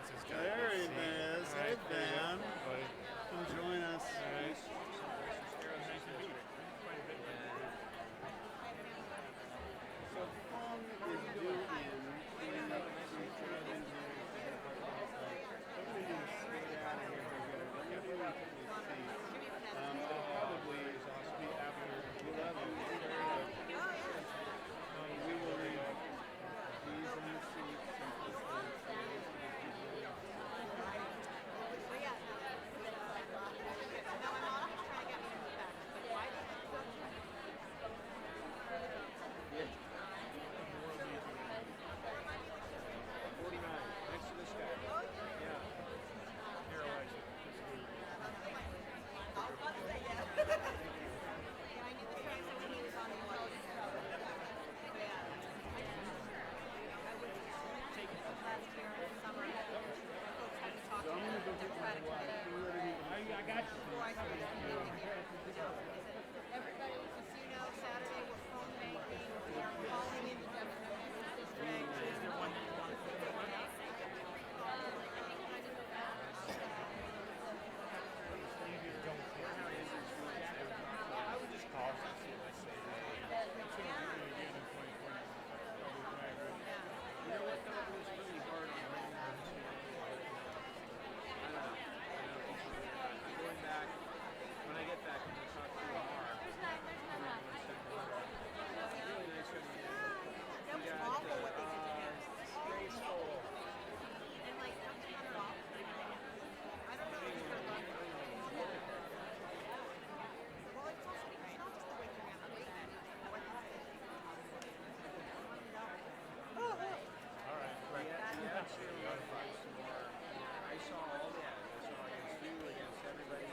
this guy. There he is. Hey, Ben. Buddy. Come join us. So Fong is due in probably be after 11. We will leave these in the seats. Next to this guy. Yeah. Here, Alexa. So I'm going to go get my wife. I got you. Everybody was casino Saturday. We're phone banking. We are calling in the Democratic district. Is there one that you want to put I would just call and see if I say hey. You know what, though? It was really hard on me. I don't know. I'm going back. When I get back, I'm going to talk to Lamar. It's really nice of you. That was awful what they did to him. Disgraceful. And like, don't cut it off. I don't know if it's her luck. Well, it's also, it's not just the way you're going to wait. What All right. Yeah, actually, a lot of fun. I saw all the ads. I saw against you, against everybody.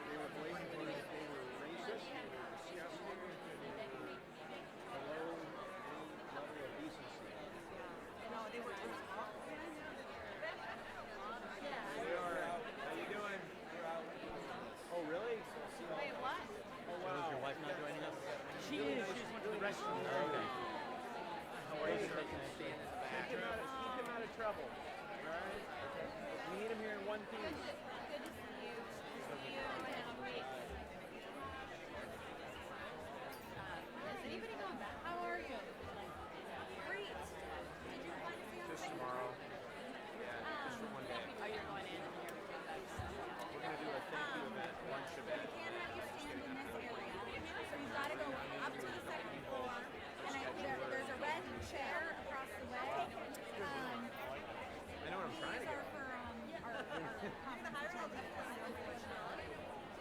They were blatantly, they were racist, they were disgusting, they were below any level of decency. No, they were just awful. We are out. How you doing? We're out. Oh, really? Wait, what? Oh, wow. Is your wife not joining us? She is. She just went to the restroom. Okay. How are you? Can I stand in the back? Keep him out of trouble. All right? We need him here in one piece. Good to see you. See you in a week. Is anybody going back? How are you? Great. Did you find a fiance? Just tomorrow. Yeah, just for one day. Oh, you're going in here. We're going to do a thank you event, lunch event. We can't have you stand in this area, so you've got to go up to the second floor, and there's a red chair across the way. I know what I'm trying to These are get. for our conference.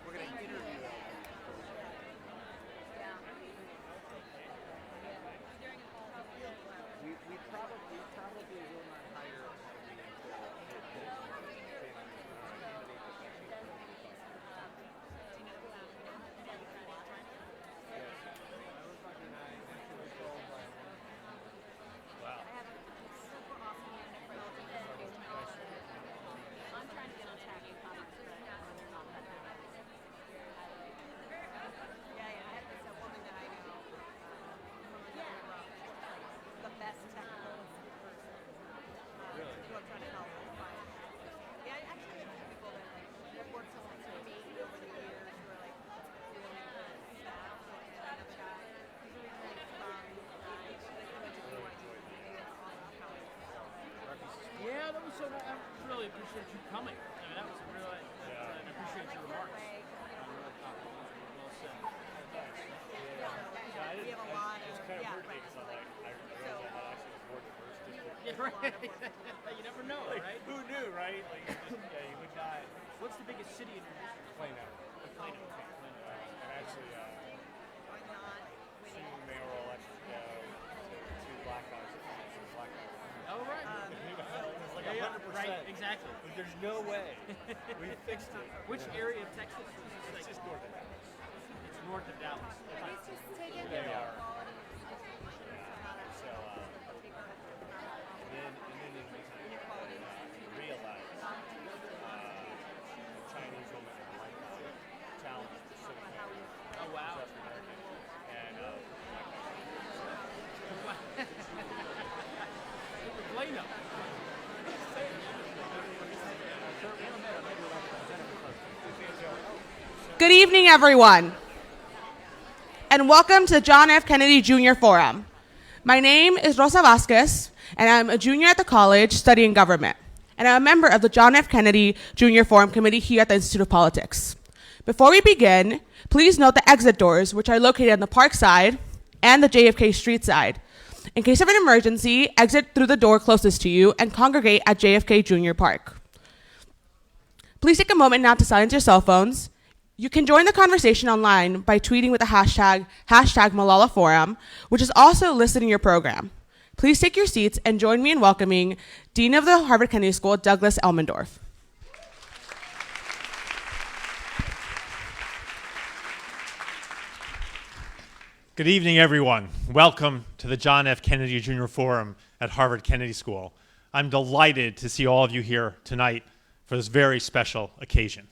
We're going to interview them. We probably will not hire Wow. Super awesome music for I'm trying to get on track with comments, but they're not that bad. Yeah, I had this woman that I know, the best technical person. Really? Who I'm trying to help find. Yeah, I actually have some people that worked with me over the years who are like really good staff. Like another guy, he's a really nice guy. Yeah, that was so. I really appreciate you coming. I mean, that was a real. I appreciate your remarks. Well said. Yeah, we have a lot of, It's kind of weird right. because I'm like, I realize I'm not actually more diverse district. Yeah, right. You never know, right? Who knew, right? Like, You would not. What's the biggest city in your district? Plano. Plano. Okay, Plano. And actually, Why not? two mayoral elections ago, two black guys. Black guys. Oh, right. It's like Yeah, 100%. right, exactly. Like, there's no way. We fixed it. Which area of Texas is this? It's Like, just north of Dallas. it's north of Dallas. Let's just take it. They are. So, And then in realize Chinese woman challenged Pacific Oh, wow. and Plano. Good evening, everyone, and welcome to the John F. Kennedy Jr. Forum. My name is Rosa Vasquez, and I'm a junior at the college studying government, and I'm a member of the John F. Kennedy Jr. Forum Committee here at the Institute of Politics. Before we begin, please note the exit doors, which are located on the park side and the JFK Street side. In case of an emergency, exit through the door closest to you and congregate at JFK Jr. Park. Please take a moment now to silence your cell phones. You can join the conversation online by tweeting with the hashtag Malala Forum, which is also listed in your program. Please take your seats and join me in welcoming Dean of the Harvard Kennedy School, Douglas Elmendorf. Good evening, everyone. Welcome to the John F. Kennedy Jr. Forum at Harvard Kennedy School. I'm delighted to see all of you here tonight for this very special occasion.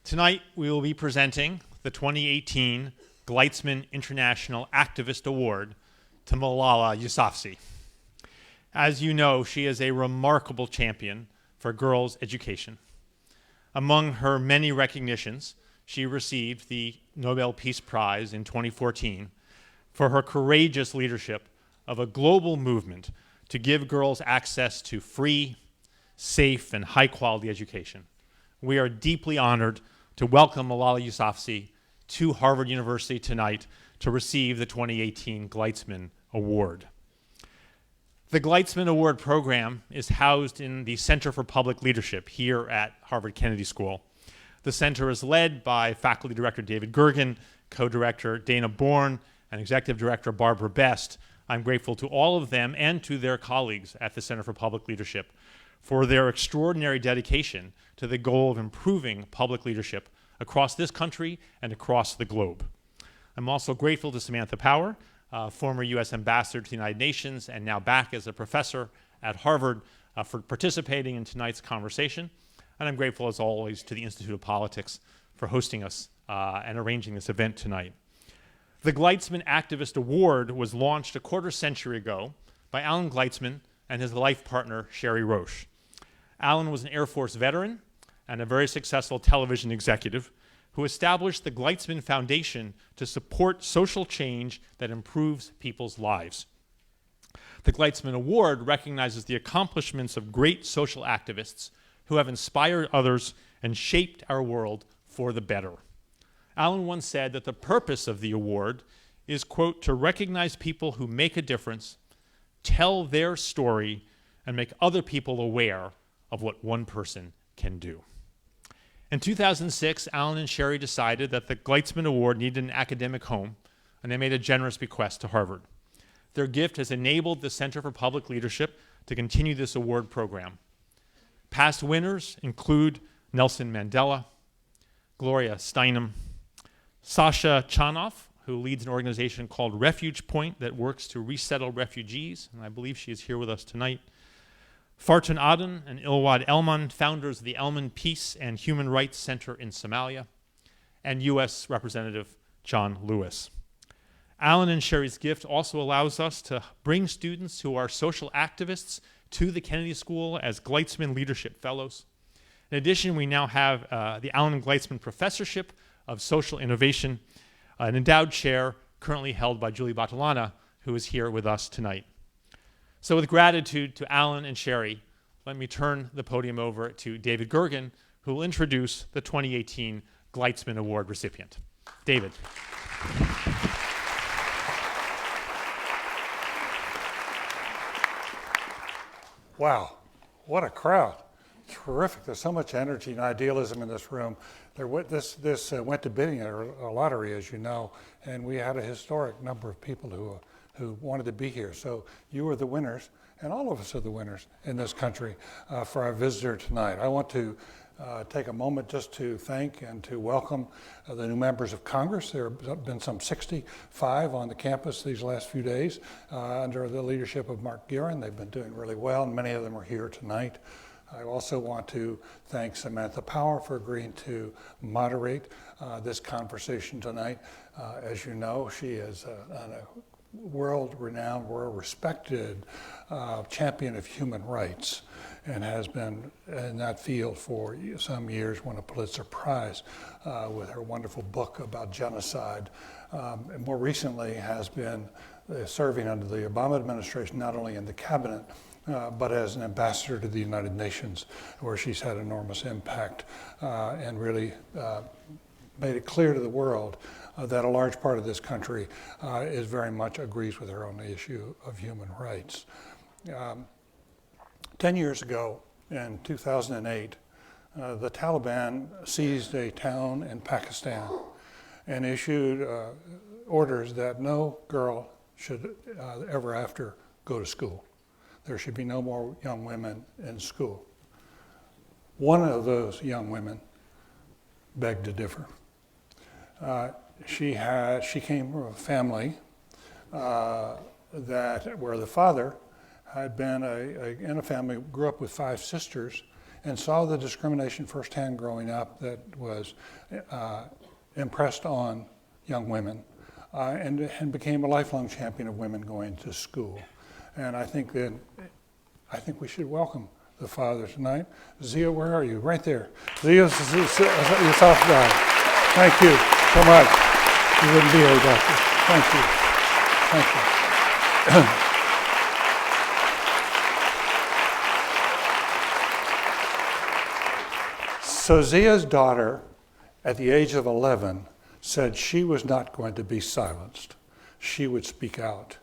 Tonight, we will be presenting the 2018 Gleitzman International Activist Award to Malala Yousafzai. As you know, she is a remarkable champion for girls' education. Among her many recognitions, she received the Nobel Peace Prize in 2014 for her courageous leadership of a global movement to give girls access to free, safe, and high-quality education. We are deeply honored to welcome Malala Yousafzai to Harvard University tonight to receive the 2018 Gleitzman Award. The Gleitzman Award program is housed in the Center for Public Leadership here at Harvard Kennedy School. The center is led by Faculty Director David Gergen, Co-Director Dana Bourne, and Executive Director Barbara Best. I'm grateful to all of them and to their colleagues at the Center for Public Leadership for their extraordinary dedication to the goal of improving public leadership across this country and across the globe. I'm also grateful to Samantha Power, former U.S. Ambassador to the United Nations and now back as a professor at Harvard, for participating in tonight's conversation. And I'm grateful, as always, to the Institute of Politics for hosting us and arranging this event tonight. The Gleitzman Activist Award was launched a quarter century ago by Alan Gleitzman and his life partner, Sherry Roche. Alan was an Air Force veteran and a very successful television executive who established the Gleitzman Foundation to support social change that improves people's lives. The Gleitzman Award recognizes the accomplishments of great social activists who have inspired others and shaped our world for the better. Alan once said that the purpose of the award is, quote, to recognize people who make a difference, tell their story, and make other people aware of what one person can do. In 2006, Alan and Sherry decided that the Gleitzman Award needed an academic home, and they made a generous bequest to Harvard. Their gift has enabled the Center for Public Leadership to continue this award program. Past winners include Nelson Mandela, Gloria Steinem, Sasha Chanoff, who leads an organization called Refuge Point that works to resettle refugees, and I believe she is here with us tonight, Fartun Aden and Ilwad Elman, founders of the Elman Peace and Human Rights Center in Somalia, and U.S. Representative John Lewis. Alan and Sherry's gift also allows us to bring students who are social activists to the Kennedy School as Gleitzman Leadership Fellows. In addition, we now have the Alan Gleitzman Professorship of Social Innovation, an endowed chair currently held by Julie Batalana, who is here with us tonight. So with gratitude to Alan and Sherry, let me turn the podium over to David Gergen, who will introduce the 2018 Gleitzman Award recipient. David. Wow, what a crowd. Terrific. There's so much energy and idealism in this room. This went to bidding at a lottery, as you know, and we had a historic number of people who wanted to be here. So you are the winners, and all of us are the winners in this country for our visitor tonight. I want to take a moment just to thank and to welcome the new members of Congress. There have been some 65 on the campus these last few days under the leadership of Mark Guerin. They've been doing really well, and many of them are here tonight. I also want to thank Samantha Power for agreeing to moderate this conversation tonight. As you know, she is an world-renowned, world-respected champion of human rights, and has been in that field for some years, won a Pulitzer Prize with her wonderful book about genocide. And more recently has been serving under the Obama administration, not only in the cabinet, but as an ambassador to the United Nations, where she's had enormous impact and really made it clear to the world that a large part of this country is very much agrees with her on the issue of human rights. 10 years ago, in 2008, the Taliban seized a town in Pakistan and issued orders that no girl should ever after go to school. There should be no more young women in school. One of those young women begged to differ. She came from a family where the father had been in a family, grew up with 5 sisters, and saw the discrimination firsthand growing up that was impressed on young women, and became a lifelong champion of women going to school. And I think we should welcome the father tonight. Zia, where are you? Right there. Zia Yousafzai. Thank you so much. You wouldn't be here without you. Thank you. Thank you. So Zia's daughter, at the age of 11, said she was not going to be silenced. She would speak out.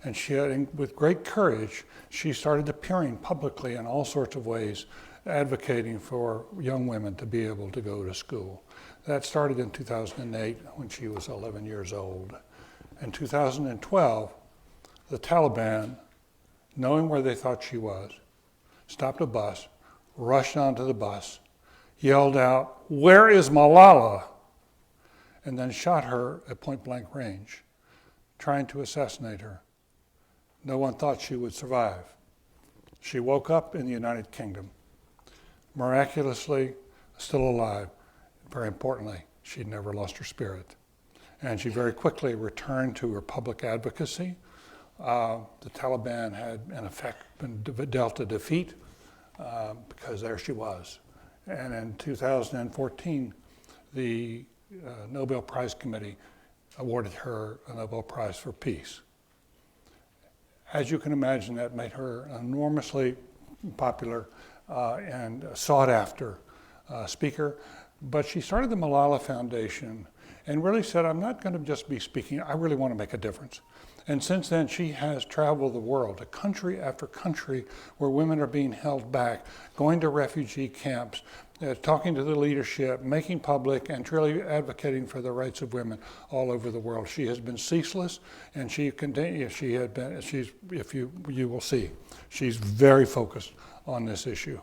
And with great courage, she started appearing publicly in all sorts of ways, advocating for young women to be able to go to school. That started in 2008 when she was 11 years old. In 2012, the Taliban, knowing where they thought she was, stopped a bus, rushed onto the bus, yelled out, "Where is Malala?" and then shot her at point-blank range, trying to assassinate her. No one thought she would survive. She woke up in the United Kingdom, miraculously still alive. Very importantly, she'd never lost her spirit. And she very quickly returned to her public advocacy. The Taliban had, in effect, been dealt a defeat because there she was. And in 2014, the Nobel Prize Committee awarded her a Nobel Prize for Peace. As you can imagine, that made her an enormously popular and sought after speaker. But she started the Malala Foundation and really said, I'm not going to just be speaking, I really want to make a difference. And since then, she has traveled the world, country after country, where women are being held back, going to refugee camps, talking to the leadership, making public, and truly advocating for the rights of women all over the world. She has been ceaseless, and she continues. If you will see, she's very focused on this issue.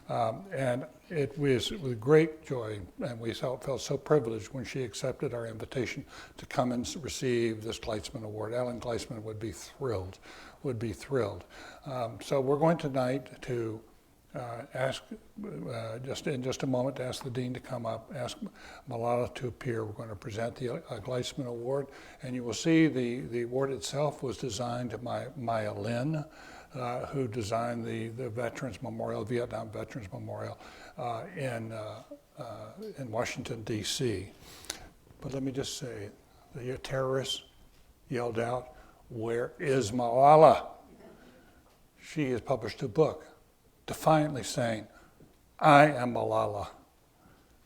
And it was with great joy, and we felt so privileged when she accepted our invitation to come and receive this Gleitzman Award. Alan Gleitzman would be thrilled. So we're going tonight to ask, in just a moment, to ask the Dean to come up, ask Malala to appear. We're going to present the Gleitzman Award, and you will see the award itself was designed by Maya Lin, who designed the Veterans Memorial, Vietnam Veterans Memorial in Washington, D.C. But let me just say, the terrorists yelled out, "Where is Malala?" She has published a book defiantly saying, "I am Malala."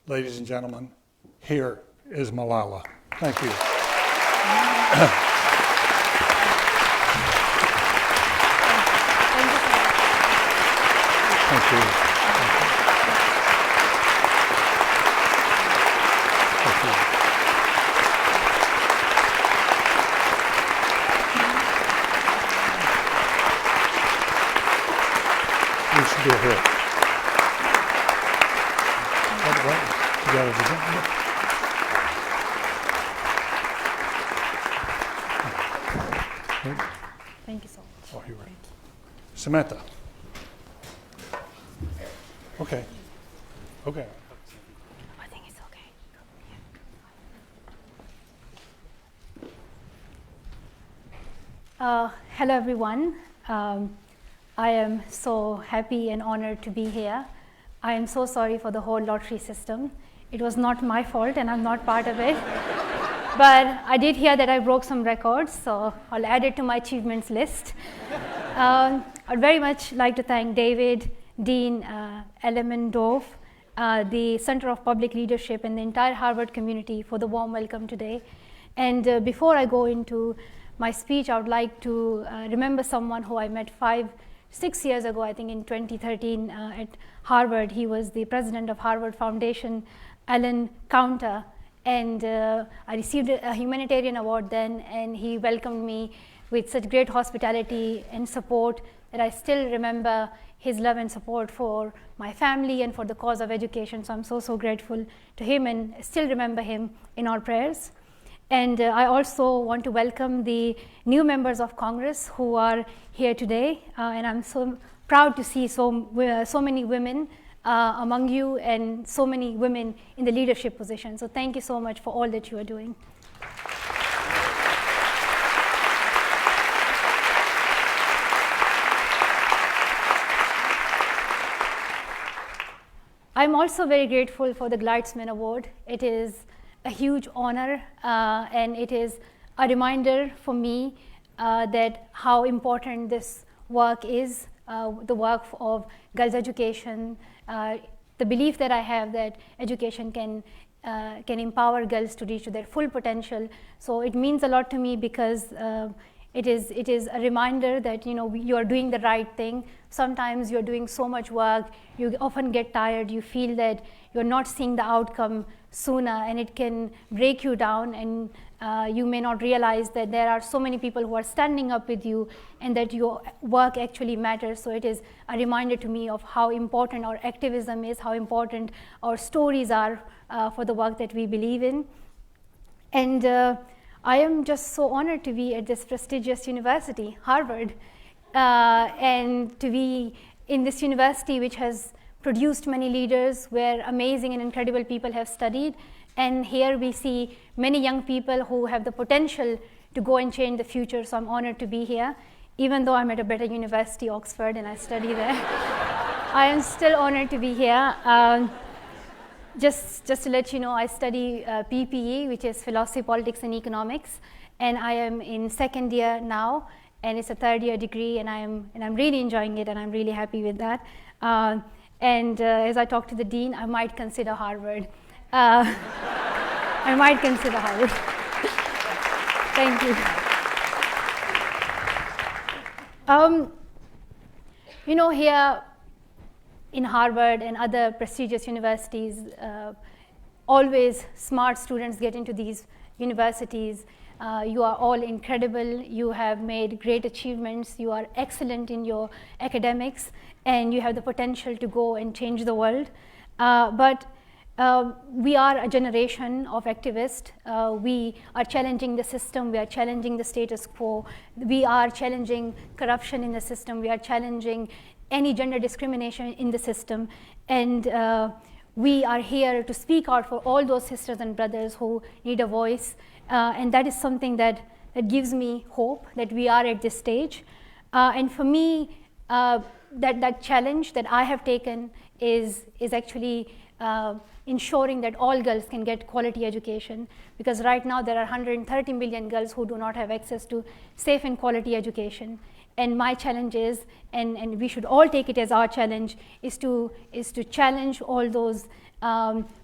Ladies and gentlemen, here is Malala. Thank you. Thank you. You should be here. Thank you so much. Oh, you're right. Samantha. Okay. I think it's okay. Hello, everyone. I am so happy and honored to be here. I am so sorry for the whole lottery system. It was not my fault, and I'm not part of it. But I did hear that I broke some records, so I'll add it to my achievements list. I'd very much like to thank David, Dean Ellemendorf, the Center of Public Leadership, and the entire Harvard community for the warm welcome today. And before I go into my speech, I would like to remember someone who I met 6 years ago, I think in 2013 at Harvard. He was the president of Harvard Foundation, Alan Counter, and I received a humanitarian award then, and he welcomed me with such great hospitality and support that I still remember his love and support for my family and for the cause of education. So I'm so grateful to him and still remember him in our prayers. And I also want to welcome the new members of Congress who are here today. And I'm so proud to see so many women among you and so many women in the leadership position. So thank you so much for all that you are doing. I'm also very grateful for the Gleitzman Award. It is a huge honor, and it is a reminder for me that how important this work is, the work of girls' education, the belief that I have that education can empower girls to reach their full potential. So it means a lot to me because it is a reminder that you are doing the right thing. Sometimes you're doing so much work, you often get tired, you feel that you're not seeing the outcome sooner, and it can break you down, and you may not realize that there are so many people who are standing up with you and that your work actually matters. So it is a reminder to me of how important our activism is, how important our stories are for the work that we believe in. And I am just so honored to be at this prestigious university, Harvard, and to be in this university which has produced many leaders where amazing and incredible people have studied. And here we see many young people who have the potential to go and change the future. So I'm honored to be here. Even though I'm at a better university, Oxford, and I study there, I am still honored to be here. Just to let you know, I study PPE, which is Philosophy, Politics, and Economics, and I am in second year now, and it's a third-year degree, and I'm really enjoying it, and I'm really happy with that. And as I talk to the dean, I might consider Harvard. I might consider Harvard. Thank you. Here in Harvard and other prestigious universities, always smart students get into these universities. You are all incredible. You have made great achievements. You are excellent in your academics, and you have the potential to go and change the world. But we are a generation of activists. We are challenging the system. We are challenging the status quo. We are challenging corruption in the system. We are challenging any gender discrimination in the system. And we are here to speak out for all those sisters and brothers who need a voice. And that is something that gives me hope that we are at this stage. And for me, that challenge that I have taken is actually ensuring that all girls can get quality education, because right now there are 130 million girls who do not have access to safe and quality education. And my challenge is, and we should all take it as our challenge, is to challenge all those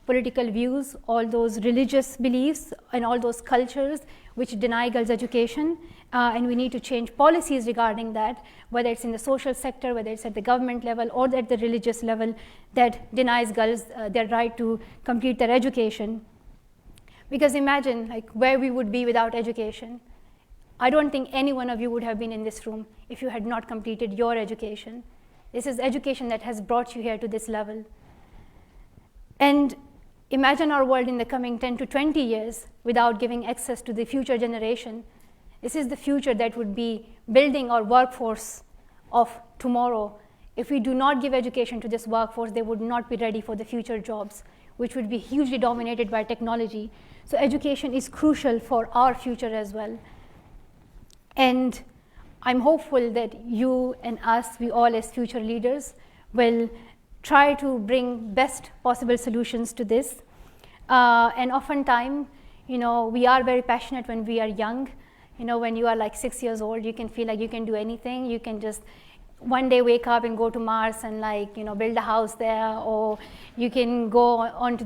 political views, all those religious beliefs, and all those cultures which deny girls education. And we need to change policies regarding that, whether it's in the social sector, whether it's at the government level or at the religious level, that denies girls their right to complete their education. Because imagine where we would be without education. I don't think any one of you would have been in this room if you had not completed your education. This is education that has brought you here to this level. And imagine our world in the coming 10 to 20 years without giving access to the future generation. This is the future that would be building our workforce of tomorrow. If we do not give education to this workforce, they would not be ready for the future jobs, which would be hugely dominated by technology. So education is crucial for our future as well. And I'm hopeful that you and us, we all as future leaders, will try to bring best possible solutions to this. And oftentimes, we are very passionate when we are young. When you are like 6 years old, you can feel like you can do anything. You can just one day wake up and go to Mars and build a house there, or you can go on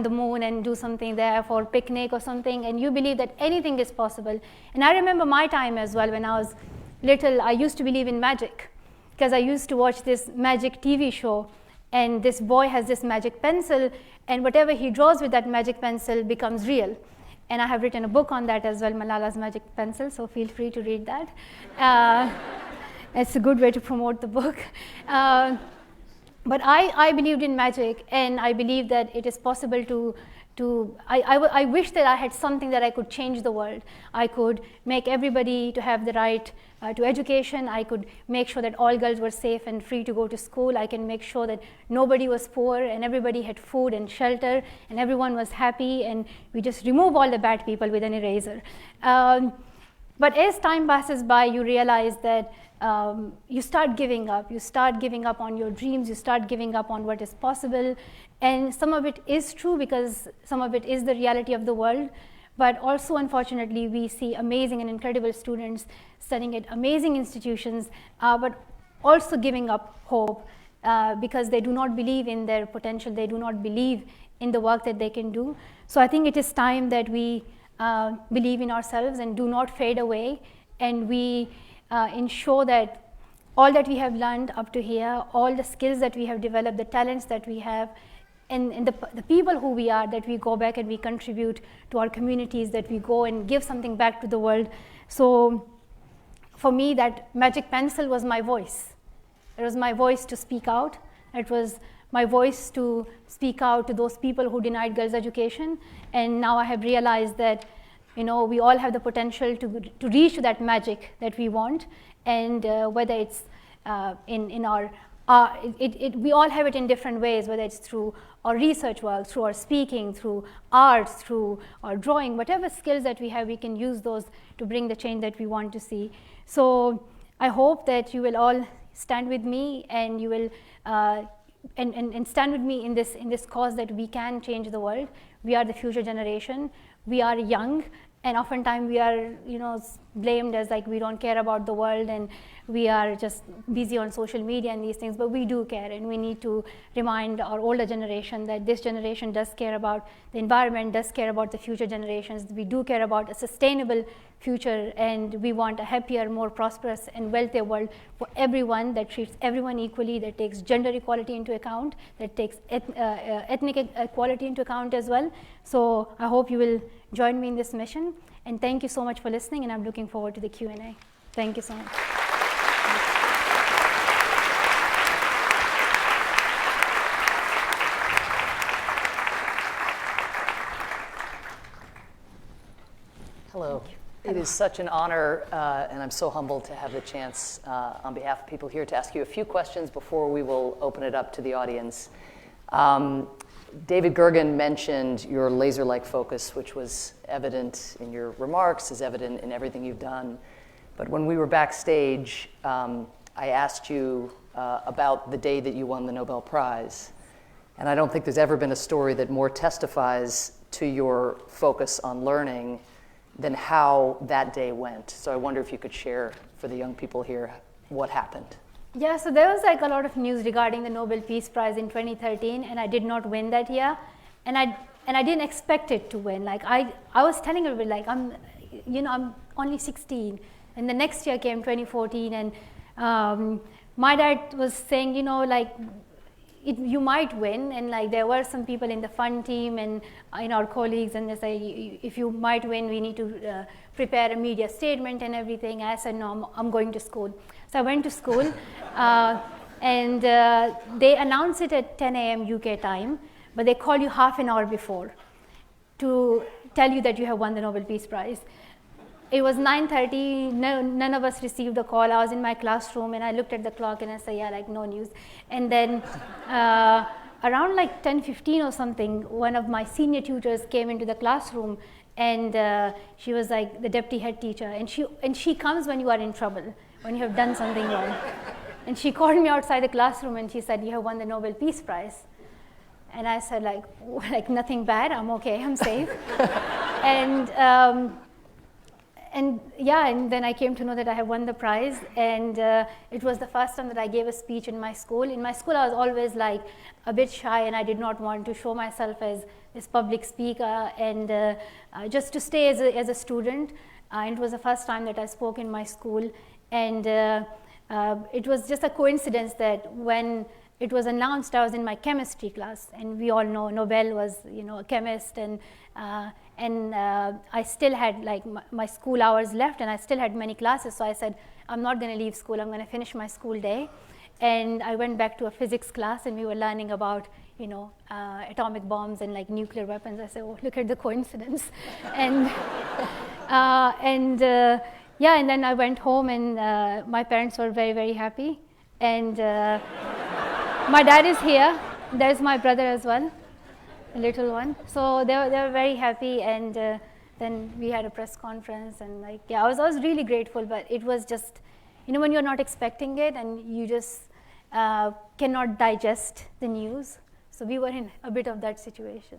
the moon and do something there for a picnic or something, and you believe that anything is possible. And I remember my time as well. When I was little, I used to believe in magic, because I used to watch this magic TV show, and this boy has this magic pencil, and whatever he draws with that magic pencil becomes real. And I have written a book on that as well, Malala's Magic Pencil, so feel free to read that. It's a good way to promote the book. But I believed in magic, and I believe that it is possible I wish that I had something that I could change the world. I could make everybody to have the right to education. I could make sure that all girls were safe and free to go to school. I can make sure that nobody was poor and everybody had food and shelter and everyone was happy, and we just remove all the bad people with an eraser. But as time passes by, you realize that you start giving up. You start giving up on your dreams. You start giving up on what is possible. And some of it is true, because some of it is the reality of the world. But also, unfortunately, we see amazing and incredible students studying at amazing institutions, but also giving up hope because they do not believe in their potential. They do not believe in the work that they can do. So I think it is time that we believe in ourselves and do not fade away, and we ensure that all that we have learned up to here, all the skills that we have developed, the talents that we have, and the people who we are, that we go back and we contribute to our communities, that we go and give something back to the world. So for me, that magic pencil was my voice. It was my voice to speak out. It was my voice to speak out to those people who denied girls' education. And now I have realized that we all have the potential to reach to that magic that we want. And whether it's in our we all have it in different ways, whether it's through our research work, through our speaking, through arts, through our drawing, whatever skills that we have, we can use those to bring the change that we want to see. So I hope that you will all stand with me, and you will and stand with me in this cause that we can change the world. We are the future generation. We are young, and oftentimes we are blamed as like we don't care about the world, and we are just busy on social media and these things, but we do care, and we need to remind our older generation that this generation does care about the environment, does care about the future generations. We do care about a sustainable future, and we want a happier, more prosperous and wealthier world for everyone, that treats everyone equally, that takes gender equality into account, that takes ethnic equality into account as well. So I hope you will join me in this mission, and thank you so much for listening, and I'm looking forward to the Q&A. Thank you so much. Hello. It is such an honor, and I'm so humbled to have the chance on behalf of people here to ask you a few questions before we will open it up to the audience. David Gergen mentioned your laser-like focus, which was evident in your remarks, is evident in everything you've done. But when we were backstage, I asked you about the day that you won the Nobel Prize. And I don't think there's ever been a story that more testifies to your focus on learning than how that day went. So I wonder if you could share for the young people here what happened. Yeah, so there was like a lot of news regarding the Nobel Peace Prize in 2013, and I did not win that year, and I didn't expect it to win. Like I was telling everybody, like I'm only 16, and the next year came 2014, and my dad was saying, you might win, and like there were some people in the fund team and in our colleagues, and they say, if you might win, we need to prepare a media statement and everything. I said, no, I'm going to school. So I went to school, and they announce it at 10 a.m. UK time, but they call you half an hour before to tell you that you have won the Nobel Peace Prize. It was 9:30, none of us received the call. I was in my classroom, and I looked at the clock, and I said, yeah, like no news. And then around like 10:15 or something, one of my senior tutors came into the classroom, and she was like the deputy head teacher, and she comes when you are in trouble. when you have done something wrong. And she called me outside the classroom and she said, you have won the Nobel Peace Prize. And I said, like nothing bad, I'm okay, I'm safe. and then I came to know that I had won the prize, and it was the first time that I gave a speech in my school. In my school, I was always like a bit shy, and I did not want to show myself as this public speaker, and just to stay as a student. And it was the first time that I spoke in my school, and it was just a coincidence that when it was announced, I was in my chemistry class, and we all know Nobel was, a chemist, and I still had like my school hours left, and I still had many classes. So I said, I'm not going to leave school. I'm going to finish my school day. And I went back to a physics class, and we were learning about atomic bombs and like nuclear weapons. I said, oh, look at the coincidence. and then I went home, and my parents were very, very happy. And my dad is here. There's my brother as well, a little one. So they were very happy, and then we had a press conference, and I was really grateful. But it was just, when you're not expecting it, and you just cannot digest the news. So we were in a bit of that situation.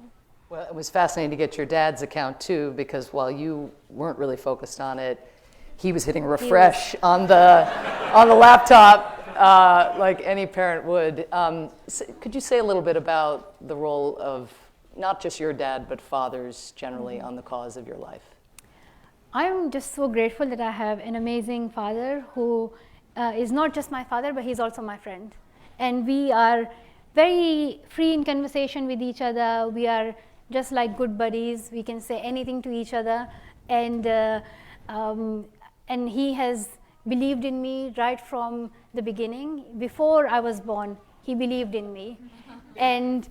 Well, it was fascinating to get your dad's account too, because while you weren't really focused on it, he was hitting refresh on the laptop. Like any parent would. Could you say a little bit about the role of not just your dad, but fathers generally on the cause of your life? I'm just so grateful that I have an amazing father who is not just my father, but he's also my friend. And we are very free in conversation with each other. We are just like good buddies. We can say anything to each other. And he has believed in me right from the beginning. Before I was born, he believed in me. And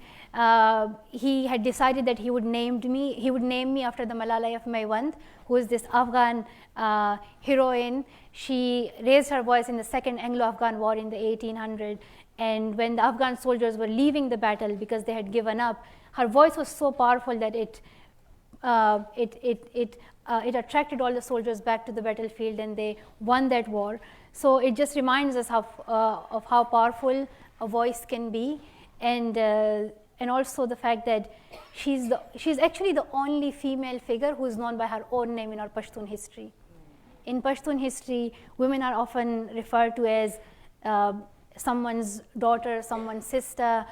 he had decided that he would name me after the Malala Yousafzai, who is this Afghan heroine. She raised her voice in the Second Anglo-Afghan War in the 1800s. And when the Afghan soldiers were leaving the battle because they had given up, her voice was so powerful that it attracted all the soldiers back to the battlefield, and they won that war. So it just reminds us of how powerful a voice can be, and also the fact that she's actually the only female figure who is known by her own name in our Pashtun history. In Pashtun history, women are often referred to as someone's daughter, someone's sister.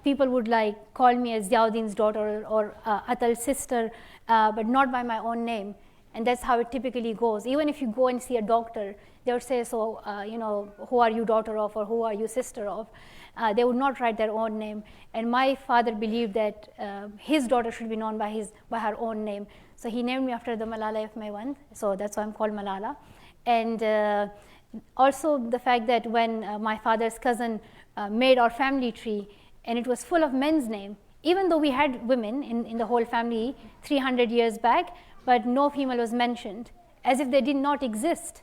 People would call me as Ziauddin's daughter or Atal's sister, but not by my own name. And that's how it typically goes. Even if you go and see a doctor, they would say, so, who are you daughter of, or who are you sister of? They would not write their own name. And my father believed that his daughter should be known by her own name. So he named me after the Malala Yousafzai, so that's why I'm called Malala. And also the fact that when my father's cousin made our family tree, and it was full of men's names, even though we had women in the whole family 300 years back, but no female was mentioned, as if they did not exist,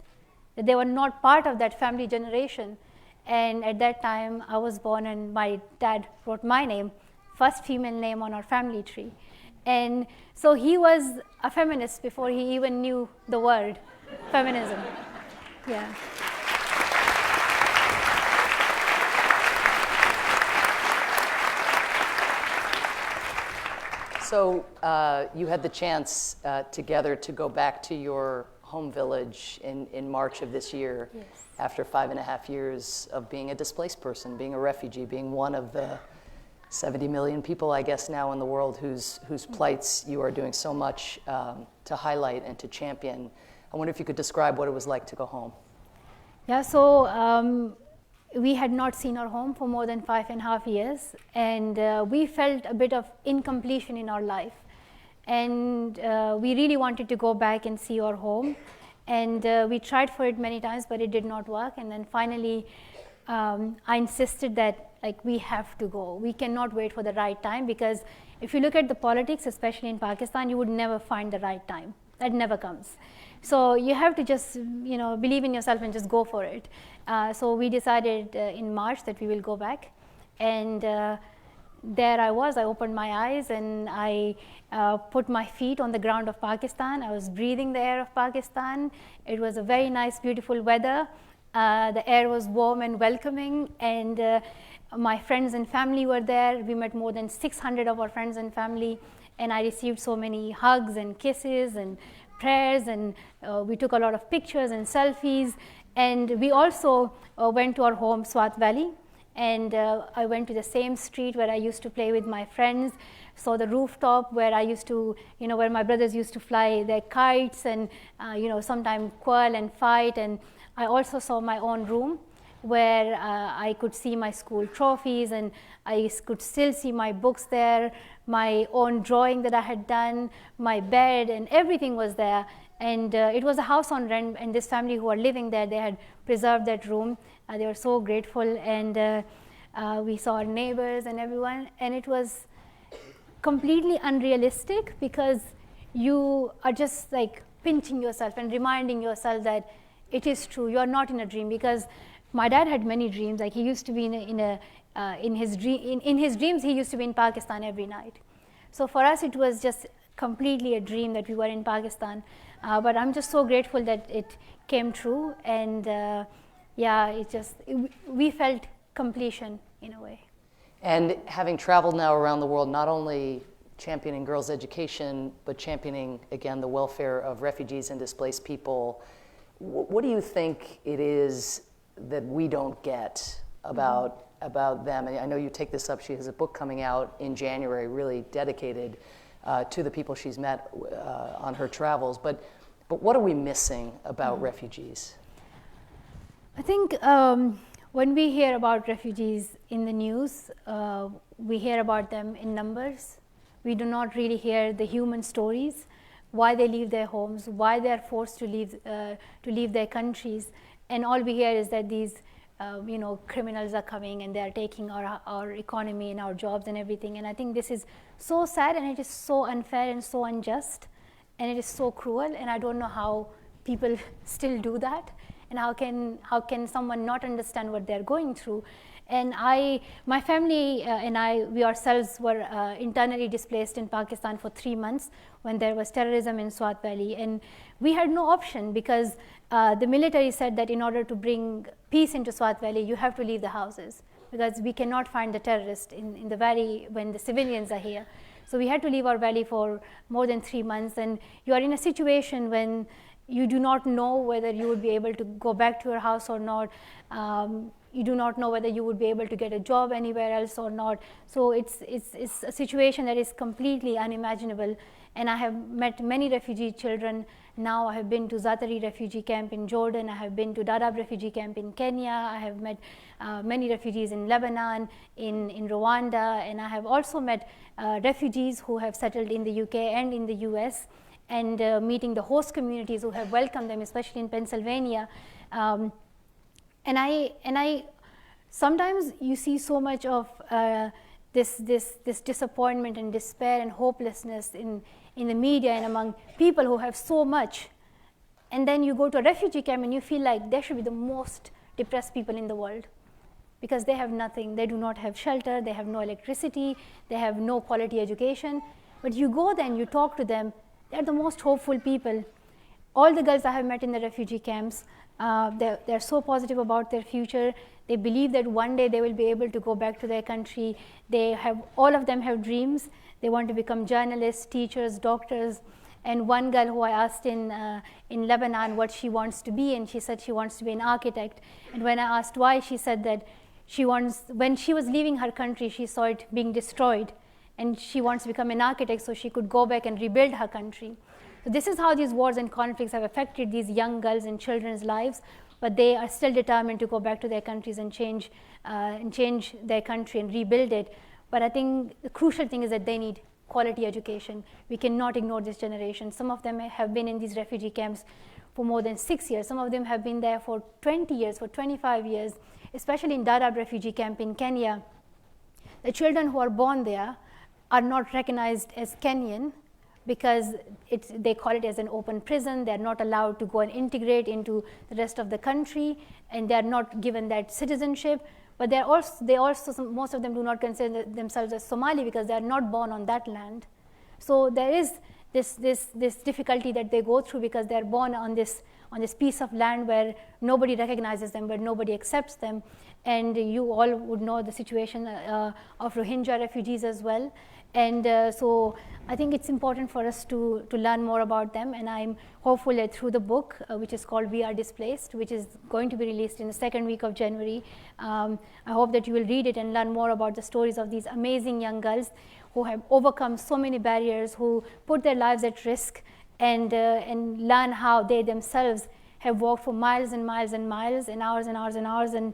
that they were not part of that family generation. And at that time, I was born, and my dad wrote my name, first female name on our family tree. And so he was a feminist before he even knew the word feminism. Yeah. So you had the chance together to go back to your home village in March of this year. Yes. After 5.5 years of being a displaced person, being a refugee, being one of the 70 million people, I guess, now in the world whose plights you are doing so much to highlight and to champion. I wonder if you could describe what it was like to go home. Yeah, so we had not seen our home for more than 5.5 years, and we felt a bit of incompletion in our life. And we really wanted to go back and see our home. And we tried for it many times, but it did not work. And then finally, I insisted that we have to go. We cannot wait for the right time, because if you look at the politics, especially in Pakistan, you would never find the right time. That never comes. So you have to just believe in yourself and just go for it. So we decided in March that we will go back. And there I was. I opened my eyes and I put my feet on the ground of Pakistan. I was breathing the air of Pakistan. It was a very nice, beautiful weather. The air was warm and welcoming, and my friends and family were there. We met more than 600 of our friends and family, and I received so many hugs and kisses and prayers, and we took a lot of pictures and selfies. And we also went to our home, Swat Valley, and I went to the same street where I used to play with my friends, saw the rooftop where I used to, where my brothers used to fly their kites and, sometimes quarrel and fight. And I also saw my own room where I could see my school trophies, and I could still see my books there, my own drawing that I had done, my bed, and everything was there. And it was a house on rent, and this family who are living there, they had preserved that room. They were so grateful, and we saw our neighbors and everyone, and it was completely unrealistic because you are just like pinching yourself and reminding yourself that it is true. You are not in a dream, because my dad had many dreams. Like he used to be in his dreams he used to be in Pakistan every night. So for us it was just completely a dream that we were in Pakistan. But I'm just so grateful that it came true, and we felt completion in a way. And having traveled now around the world, not only championing girls' education, but championing, again, the welfare of refugees and displaced people, what do you think it is that we don't get about them? And I know you take this up. She has a book coming out in January, really dedicated to the people she's met on her travels. But what are we missing about refugees? I think when we hear about refugees in the news, we hear about them in numbers. We do not really hear the human stories, why they leave their homes, why they are forced to leave their countries, and all we hear is that these criminals are coming and they are taking our economy and our jobs and everything. And I think this is so sad, and it is so unfair and so unjust, and it is so cruel, and I don't know how people still do that, and how can someone not understand what they're going through. And my family and we ourselves were internally displaced in Pakistan for 3 months when there was terrorism in Swat Valley, and we had no option because the military said that in order to bring peace into Swat Valley, you have to leave the houses, because we cannot find the terrorists in the valley when the civilians are here. So we had to leave our valley for more than 3 months, and you are in a situation when you do not know whether you would be able to go back to your house or not. You do not know whether you would be able to get a job anywhere else or not. So it's a situation that is completely unimaginable. And I have met many refugee children. Now I have been to Zatari refugee camp in Jordan. I have been to Dadaab refugee camp in Kenya. I have met many refugees in Lebanon, in Rwanda, and I have also met refugees who have settled in the UK and in the US, and meeting the host communities who have welcomed them, especially in Pennsylvania. And I sometimes you see so much of this disappointment and despair and hopelessness in the media and among people who have so much. And then you go to a refugee camp and you feel like they should be the most depressed people in the world, because they have nothing. They do not have shelter, they have no electricity, they have no quality education. But you go there and you talk to them, they're the most hopeful people. All the girls I have met in the refugee camps, they're so positive about their future. They believe that one day they will be able to go back to their country. All of them have dreams. They want to become journalists, teachers, doctors. And one girl who I asked in Lebanon what she wants to be, and she said she wants to be an architect. And when I asked why, she said that when she was leaving her country, she saw it being destroyed, and she wants to become an architect so she could go back and rebuild her country. So this is how these wars and conflicts have affected these young girls and children's lives, but they are still determined to go back to their countries and change their country and rebuild it. But I think the crucial thing is that they need quality education. We cannot ignore this generation. Some of them have been in these refugee camps for more than 6 years. Some of them have been there for 20 years, for 25 years, especially in Dadaab refugee camp in Kenya. The children who are born there are not recognized as Kenyan because they call it as an open prison. They're not allowed to go and integrate into the rest of the country, and they're not given that citizenship. But most of them do not consider themselves as Somali because they are not born on that land. So there is this difficulty that they go through because they are born on this piece of land where nobody recognizes them, where nobody accepts them. And you all would know the situation of Rohingya refugees as well. And so I think it's important for us to learn more about them. And I'm hopeful that through the book, which is called We Are Displaced, which is going to be released in the second week of January, I hope that you will read it and learn more about the stories of these amazing young girls who have overcome so many barriers, who put their lives at risk, and learn how they themselves have walked for miles and miles and miles and hours and hours and hours and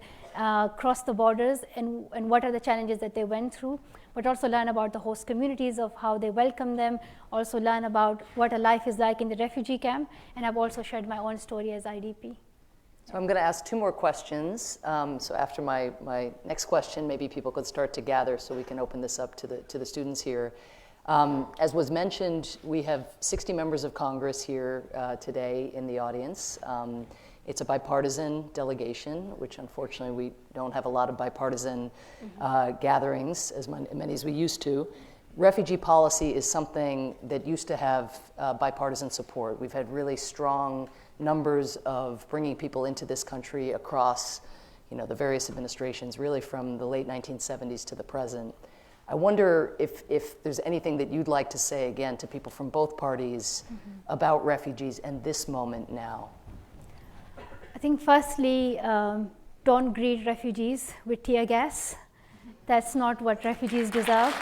crossed the borders, and what are the challenges that they went through, but also learn about the host communities of how they welcome them, also learn about what a life is like in the refugee camp, and I've also shared my own story as IDP. So I'm going to ask 2 more questions. So after my next question, maybe people could start to gather so we can open this up to the students here. As was mentioned, we have 60 members of Congress here today in the audience. It's a bipartisan delegation, which unfortunately we don't have a lot of bipartisan gatherings, as many as we used to. Refugee policy is something that used to have bipartisan support. We've had really strong numbers of bringing people into this country across, the various administrations, really from the late 1970s to the present. I wonder if there's anything that you'd like to say again to people from both parties about refugees and this moment now. I think firstly, don't greet refugees with tear gas. That's not what refugees deserve.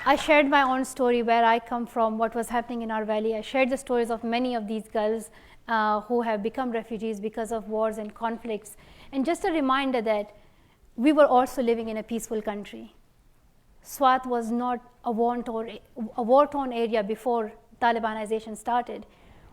I shared my own story, where I come from, what was happening in our valley. I shared the stories of many of these girls who have become refugees because of wars and conflicts. And just a reminder that we were also living in a peaceful country. Swat was not a war-torn area before Talibanization started.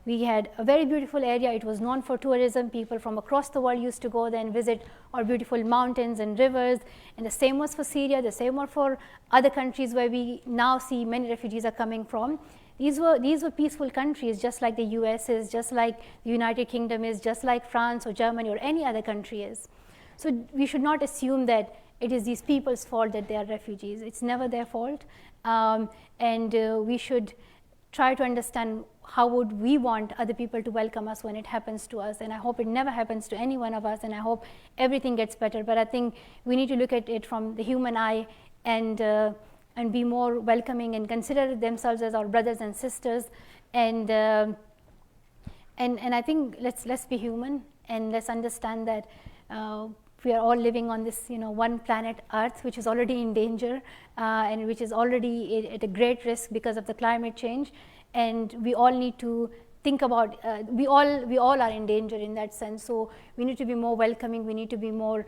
We had a very beautiful area. It was known for tourism. People from across the world used to go there and visit our beautiful mountains and rivers. And the same was for Syria. The same was for other countries where we now see many refugees are coming from. These were peaceful countries, just like the US is, just like the United Kingdom is, just like France or Germany or any other country is. So we should not assume that it is these people's fault that they are refugees. It's never their fault. And we should try to understand how would we want other people to welcome us when it happens to us. And I hope it never happens to any one of us, and I hope everything gets better. But I think we need to look at it from the human eye and be more welcoming and consider themselves as our brothers and sisters. And I think let's be human, and let's understand that we are all living on this one planet Earth, which is already in danger and which is already at a great risk because of the climate change. And we all need to think about we all are in danger in that sense. So we need to be more welcoming. We need to be more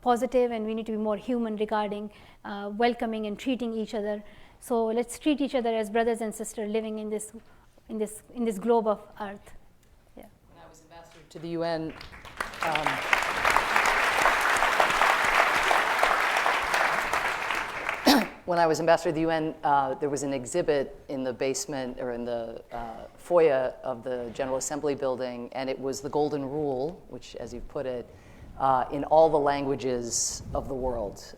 positive, and we need to be more human regarding welcoming and treating each other. So let's treat each other as brothers and sisters living in this globe of Earth. Yeah. When I was ambassador to the UN. When I was ambassador to the UN, there was an exhibit in the basement or in the foyer of the General Assembly building, and it was the Golden Rule, which, as you put it, in all the languages of the world.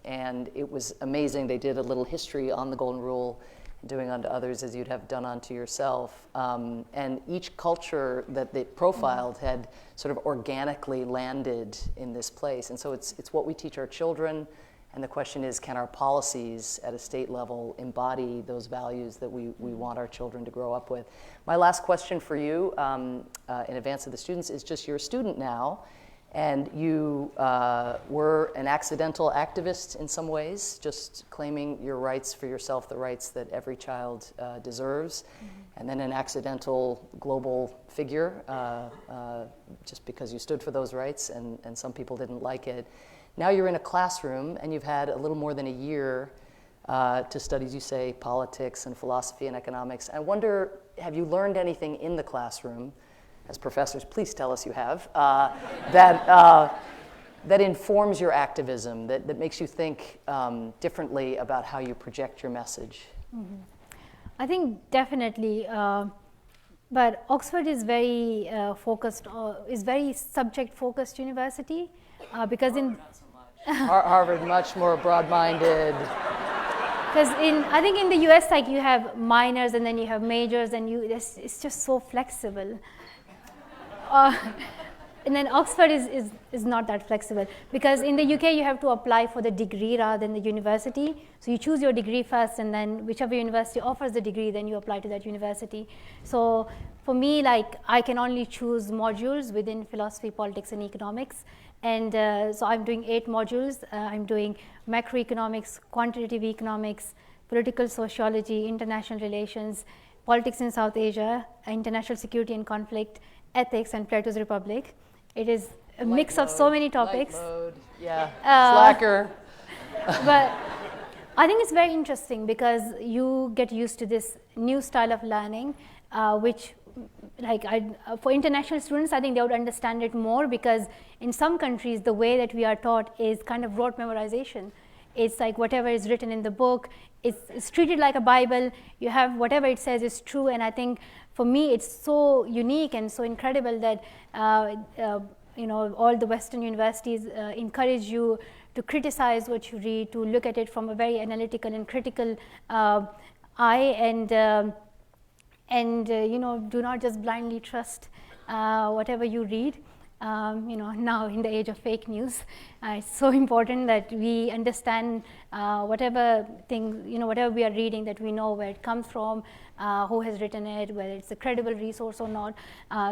And it was amazing. They did a little history on the Golden Rule, doing unto others as you'd have done unto yourself. And each culture that they profiled had sort of organically landed in this place. And so it's what we teach our children. And the question is, can our policies at a state level embody those values that we want our children to grow up with? My last question for you, in advance of the students, is just you're a student now, and you were an accidental activist in some ways, just claiming your rights for yourself, the rights that every child deserves, and then an accidental global figure, just because you stood for those rights, and some people didn't like it. Now you're in a classroom, and you've had a little more than a year to study, as you say, politics and philosophy and economics. I wonder, have you learned anything in the classroom, as professors, please tell us you have, that that informs your activism, that makes you think differently about how you project your message? I think definitely, but Oxford is very focused, is very subject-focused university because in Harvard much more broad-minded. Because I think in the US, like you have minors and then you have majors, and it's just so flexible. And then Oxford is not that flexible, because in the UK you have to apply for the degree rather than the university. So you choose your degree first, and then whichever university offers the degree, then you apply to that university. So for me, like, I can only choose modules within philosophy, politics, and economics. And so I'm doing 8 modules. I'm doing macroeconomics, quantitative economics, political sociology, international relations, politics in South Asia, international security and conflict, ethics, and Plato's Republic. It is a mix of so many topics. Light mode, yeah, slacker. But I think it's very interesting because you get used to this new style of learning, which, like, for international students, I think they would understand it more, because in some countries the way that we are taught is kind of rote memorization. It's like whatever is written in the book, it's treated like a Bible. You have whatever it says is true, and I think for me it's so unique and so incredible that all the Western universities encourage you to criticize what you read, to look at it from a very analytical and critical eye, and do not just blindly trust whatever you read. Now in the age of fake news, it's so important that we understand whatever we are reading, that we know where it comes from, who has written it, whether it's a credible resource or not.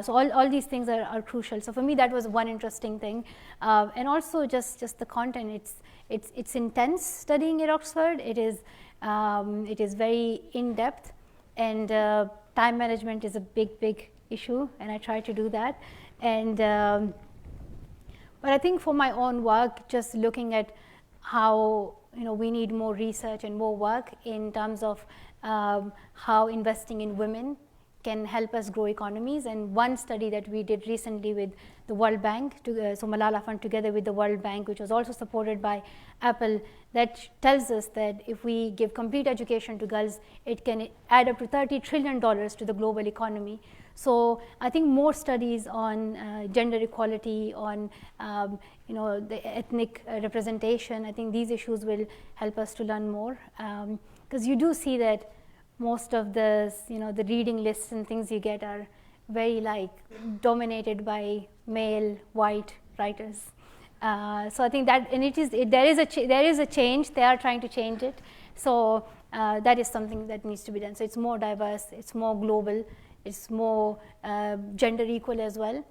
So all these things are crucial. So for me, that was one interesting thing, and also just the content. It's intense studying at Oxford. It is very in depth, and time management is a big issue, and I try to do that. And but I think for my own work, just looking at how we need more research and more work in terms of how investing in women can help us grow economies. And one study that we did recently with the World Bank, so Malala Fund together with the World Bank, which was also supported by Apple, that tells us that if we give complete education to girls, it can add up to $30 trillion to the global economy. So I think more studies on gender equality, on the ethnic representation, I think these issues will help us to learn more, because you do see that most of the the reading lists and things you get are very dominated by male white writers. So I think that, and there is a change. They are trying to change it. So that is something that needs to be done. So it's more diverse, it's more global, it's more gender equal as well.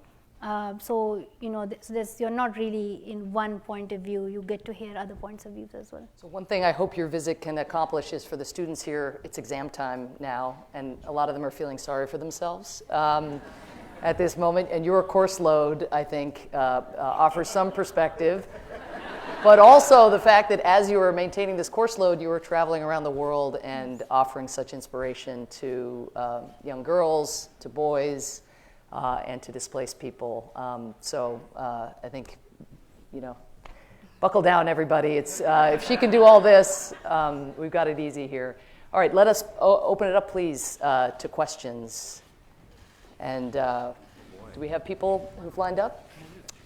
So you're not really in one point of view. You get to hear other points of views as well. So one thing I hope your visit can accomplish is, for the students here, it's exam time now, and a lot of them are feeling sorry for themselves at this moment. And your course load, I think, offers some perspective. But also the fact that as you were maintaining this course load, you were traveling around the world and offering such inspiration to young girls, to boys, and to displaced people. So I think, buckle down, everybody. It's if she can do all this, we've got it easy here. All right, let us open it up, please, to questions. And do we have people who've lined up?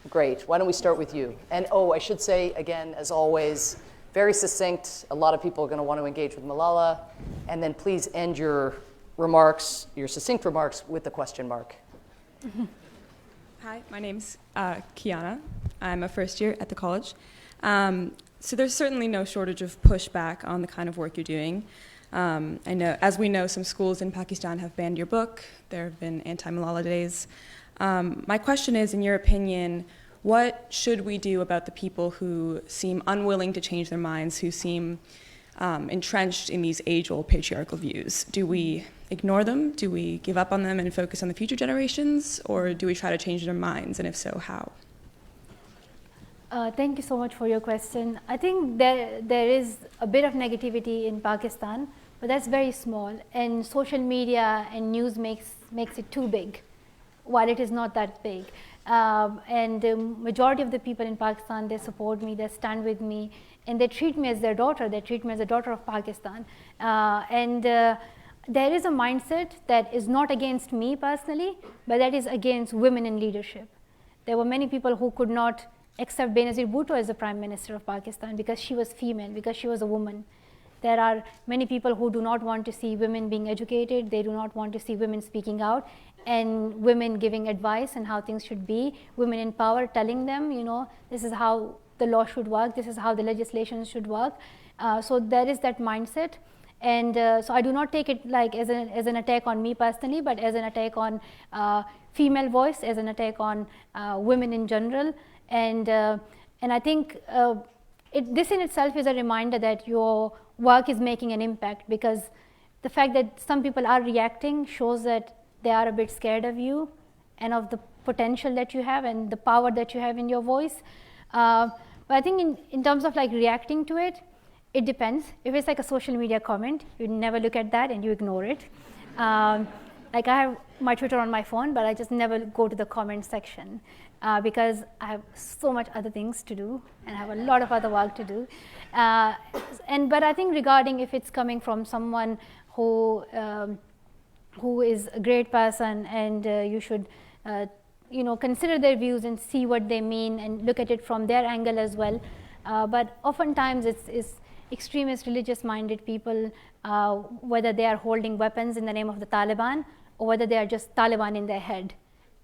Great. Why don't we start with you? And I should say, again, as always, very succinct. A lot of people are going to want to engage with Malala. And then please end your remarks, your succinct remarks, with the question mark. Hi, my name's Kiana. I'm a first year at the college. So there's certainly no shortage of pushback on the kind of work you're doing. I know, as we know, some schools in Pakistan have banned your book. There have been anti-Malala days. My question is, in your opinion, what should we do about the people who seem unwilling to change their minds, who seem entrenched in these age-old patriarchal views? Do we ignore them? Do we give up on them and focus on the future generations? Or do we try to change their minds? And if so, how? Thank you so much for your question. I think there is a bit of negativity in Pakistan, but that's very small. And social media and news makes it too big, while it is not that big. And the majority of the people in Pakistan, they support me, they stand with me, and they treat me as their daughter. They treat me as a daughter of Pakistan. There is a mindset that is not against me personally, but that is against women in leadership. There were many people who could not accept Benazir Bhutto as the Prime Minister of Pakistan because she was female, because she was a woman. There are many people who do not want to see women being educated. They do not want to see women speaking out and women giving advice on how things should be, women in power telling them, you know, this is how the law should work, this is how the legislation should work. So there is that mindset. And so I do not take it like as an attack on me personally, but as an attack on female voice, as an attack on women in general. And I think this in itself is a reminder that your work is making an impact, because the fact that some people are reacting shows that they are a bit scared of you and of the potential that you have and the power that you have in your voice. But I think in terms of like reacting to it, it depends. If it's like a social media comment, you never look at that and you ignore it. Like I have my Twitter on my phone, but I just never go to the comment section because I have so much other things to do and I have a lot of other work to do. But I think regarding if it's coming from someone who is a great person and you should consider their views and see what they mean and look at it from their angle as well. But oftentimes it's extremist religious-minded people, whether they are holding weapons in the name of the Taliban or whether they are just Taliban in their head,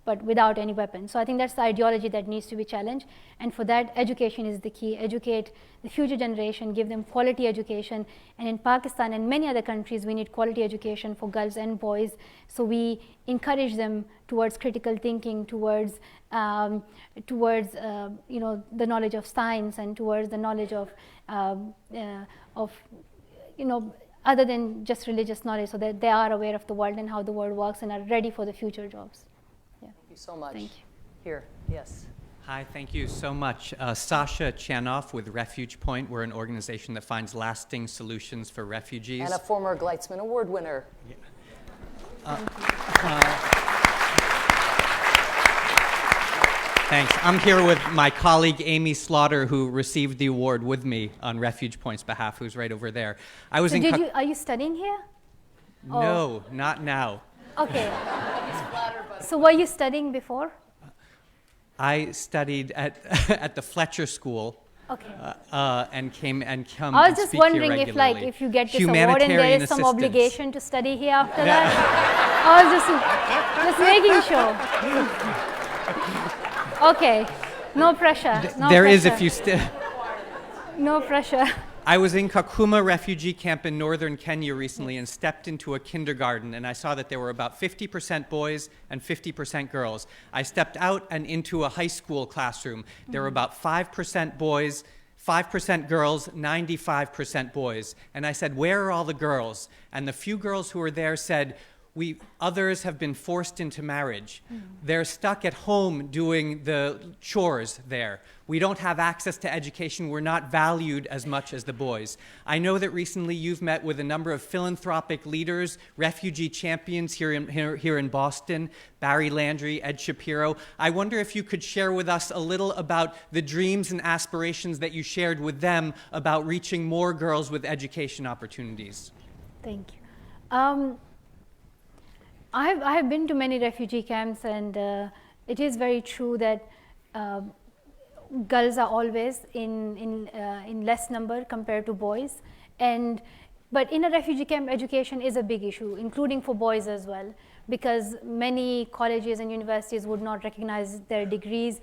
but without any weapons. So I think that's the ideology that needs to be challenged. And for that, education is the key. Educate the future generation, give them quality education. And in Pakistan and many other countries, we need quality education for girls and boys. So we encourage them towards critical thinking, towards the knowledge of science and towards the knowledge of other than just religious knowledge, so that they are aware of the world and how the world works and are ready for the future jobs. Thank you so much. Thank you. Here, yes. Hi, thank you so much. Sasha Chanoff with Refuge Point. We're an organization that finds lasting solutions for refugees. And a former Gleitzman Award winner. Yeah. Thanks. I'm here with my colleague Amy Slaughter, who received the award with me on Refuge Point's behalf, who's right over there. I was are you studying here? No, not now. Okay. So were you studying before? I studied at the Fletcher School. Okay. And come I was and just speak wondering here if you get this award and there is some obligation to study here after that. I was just making sure. Okay, no pressure. There is if you No pressure. I was in Kakuma refugee camp in northern Kenya recently and stepped into a kindergarten, and I saw that there were about 50% boys and 50% girls. I stepped out and into a high school classroom. There were about 5% boys, 5% girls, 95% boys. And I said, where are all the girls? And the few girls who were there said, others have been forced into marriage. They're stuck at home doing the chores there. We don't have access to education. We're not valued as much as the boys. I know that recently you've met with a number of philanthropic leaders, refugee champions here in Boston, Barry Landry, Ed Shapiro. I wonder if you could share with us a little about the dreams and aspirations that you shared with them about reaching more girls with education opportunities. Thank you. I have been to many refugee camps, and it is very true that girls are always in less number compared to boys. But in a refugee camp, education is a big issue, including for boys as well, because many colleges and universities would not recognize their degrees.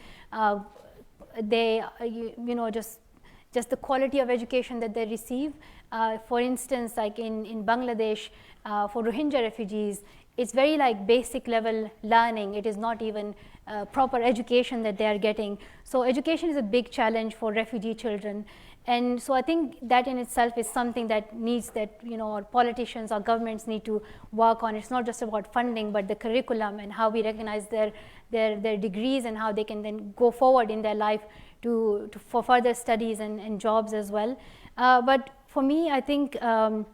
Just the quality of education that they receive. For instance, like in Bangladesh, for Rohingya refugees, it's very like basic level learning. It is not even proper education that they are getting. So education is a big challenge for refugee children. And so I think that in itself is something that needs that, our politicians or governments need to work on. It's not just about funding, but the curriculum and how we recognize their degrees and how they can then go forward in their life for further studies and jobs as well. But for me, I think the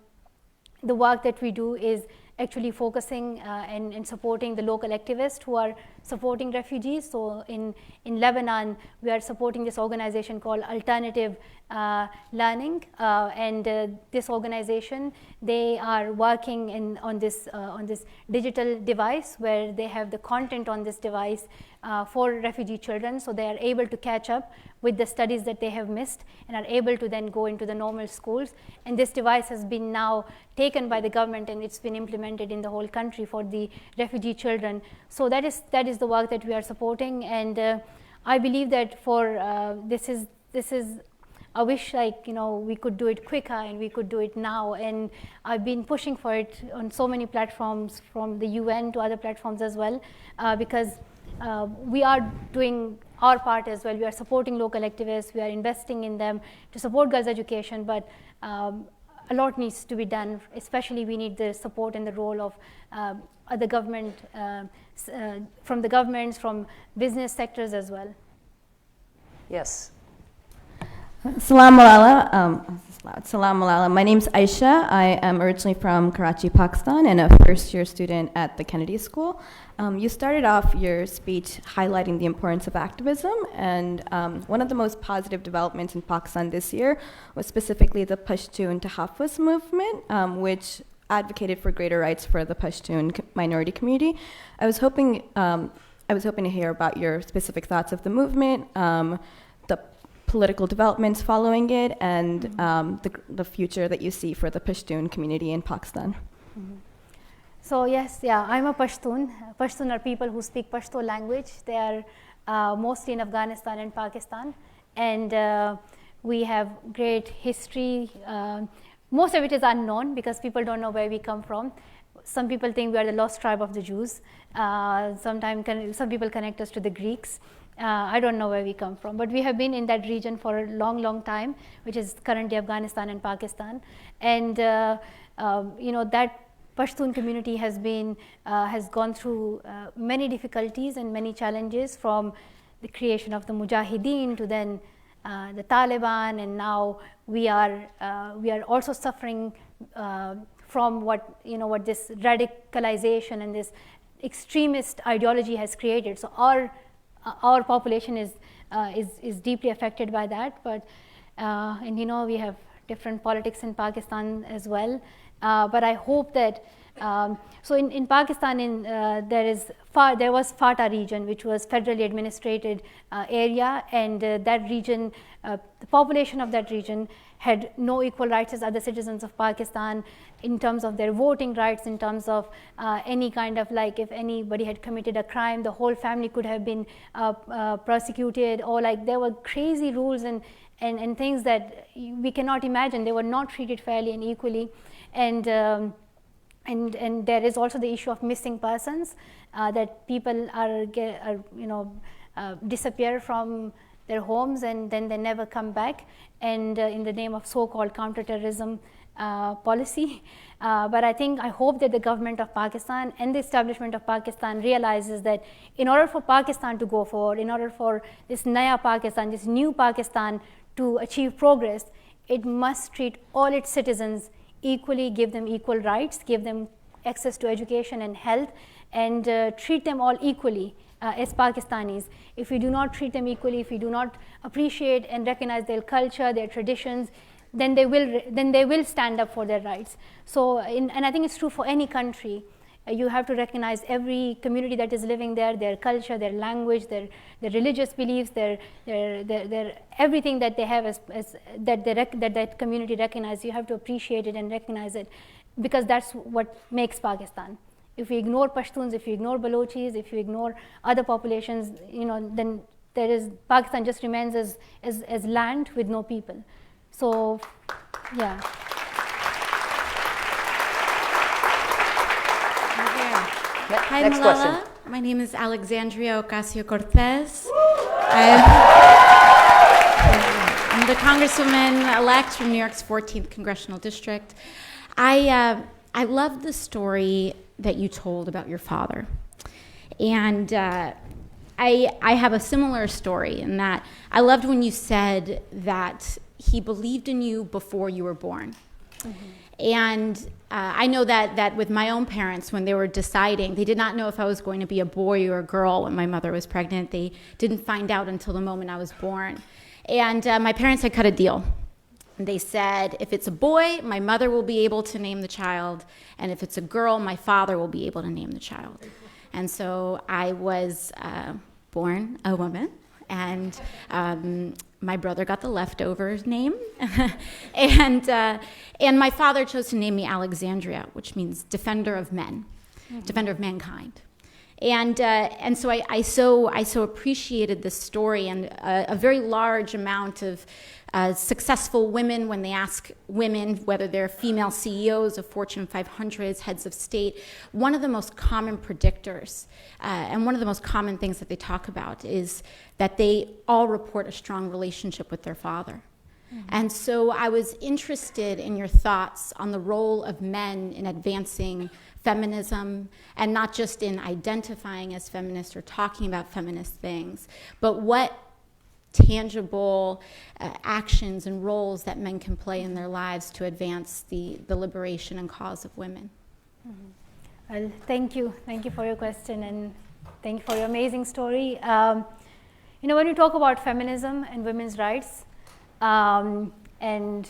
work that we do is actually focusing and supporting the local activists who are supporting refugees. So in Lebanon, we are supporting this organization called Alternative Learning, and this organization, they are working on this digital device where they have the content on this device for refugee children, so they are able to catch up with the studies that they have missed and are able to then go into the normal schools. And this device has been now taken by the government, and it's been implemented in the whole country for the refugee children. So that is the work that we are supporting, and I believe that for this is I wish, like, we could do it quicker and we could do it now, and I've been pushing for it on so many platforms, from the UN to other platforms as well, because we are doing our part as well. We are supporting local activists, we are investing in them to support girls' education, but a lot needs to be done. Especially we need the support and the role of the government, from the governments, from business sectors as well. Yes. Salam Malala. Salam Malala. My name's Aisha. I am originally from Karachi, Pakistan, and a first-year student at the Kennedy School. You started off your speech highlighting the importance of activism, and one of the most positive developments in Pakistan this year was specifically the Pashtun Tahaffuz movement, which advocated for greater rights for the Pashtun minority community. I was hoping to hear about your specific thoughts of the movement, the political developments following it, and the future that you see for the Pashtun community in Pakistan. Mm-hmm. So yes, yeah, I'm a Pashtun. Pashtun are people who speak Pashto language. They are mostly in Afghanistan and Pakistan, and we have great history. Most of it is unknown because people don't know where we come from. Some people think we are the lost tribe of the Jews. Sometimes some people connect us to the Greeks. I don't know where we come from, but we have been in that region for a long, long time, which is currently Afghanistan and Pakistan. And that Pashtun community has gone through many difficulties and many challenges, from the creation of the Mujahideen to then the Taliban, and now we are also suffering from what this radicalization and this extremist ideology has created. So our population is deeply affected by that, but and we have different politics in Pakistan as well. But I hope that so in Pakistan, there was FATA region, which was federally administrated area, and that region, the population of that region had no equal rights as other citizens of Pakistan in terms of their voting rights, in terms of any kind of, like, if anybody had committed a crime, the whole family could have been prosecuted, or like there were crazy rules and things that we cannot imagine. They were not treated fairly and equally, and there is also the issue of missing persons, that people disappear from their homes and then they never come back, and in the name of so-called counterterrorism policy. But I hope that the government of Pakistan and the establishment of Pakistan realizes that in order for Pakistan to go forward, in order for this Naya Pakistan, this new Pakistan to achieve progress, it must treat all its citizens equally, give them equal rights, give them access to education and health, and treat them all equally as Pakistanis. If we do not treat them equally, if we do not appreciate and recognize their culture, their traditions, then they will stand up for their rights. So, and I think it's true for any country. You have to recognize every community that is living there, their culture, their language, their religious beliefs, their everything that they have that community recognizes. You have to appreciate it and recognize it, because that's what makes Pakistan. If we ignore Pashtuns, if you ignore Balochis, if you ignore other populations, then Pakistan just remains as land with no people. So, yeah. Hi, Next Malala. question. My name is Alexandria Ocasio-Cortez. I'm the Congresswoman-elect from New York's 14th Congressional District. I love the story that you told about your father. And I have a similar story in that I loved when you said that he believed in you before you were born. Mm-hmm. And I know that with my own parents, when they were deciding, they did not know if I was going to be a boy or a girl when my mother was pregnant. They didn't find out until the moment I was born. And my parents had cut a deal. They said, if it's a boy, my mother will be able to name the child. And if it's a girl, my father will be able to name the child. And so I was born a woman. And my brother got the leftovers name. And my father chose to name me Alexandria, which means defender of men, defender of mankind. And so I so appreciated this story, and a very large amount of successful women, when they ask women whether they're female CEOs of Fortune 500s, heads of state, one of the most common predictors and one of the most common things that they talk about is that they all report a strong relationship with their father. And so I was interested in your thoughts on the role of men in advancing feminism, and not just in identifying as feminist or talking about feminist things, but what tangible actions and roles that men can play in their lives to advance the liberation and cause of women. Well, thank you for your question, and thank you for your amazing story. When we talk about feminism and women's rights, and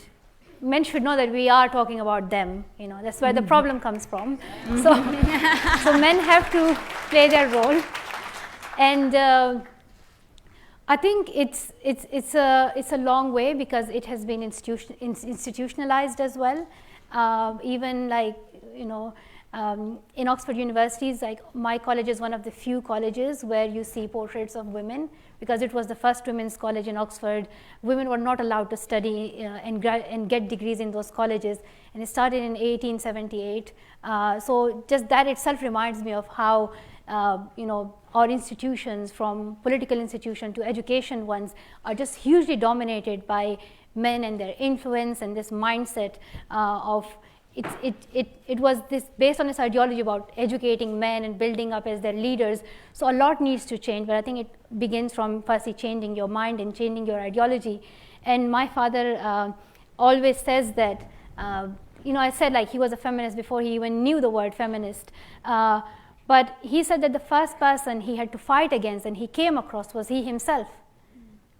men should know that we are talking about them. That's where the problem comes from. So men have to play their role, and I think it's a long way, because it has been institutionalized as well. Even in Oxford universities, like my college is one of the few colleges where you see portraits of women, because it was the first women's college in Oxford. Women were not allowed to study and get degrees in those colleges, and it started in 1878. So just that itself reminds me of how our institutions, from political institution to education ones, are just hugely dominated by men and their influence and this mindset of it was this based on this ideology about educating men and building up as their leaders. So a lot needs to change, but I think it begins from firstly changing your mind and changing your ideology. And my father always says that, I said he was a feminist before he even knew the word feminist. But he said that the first person he had to fight against and he came across was he himself,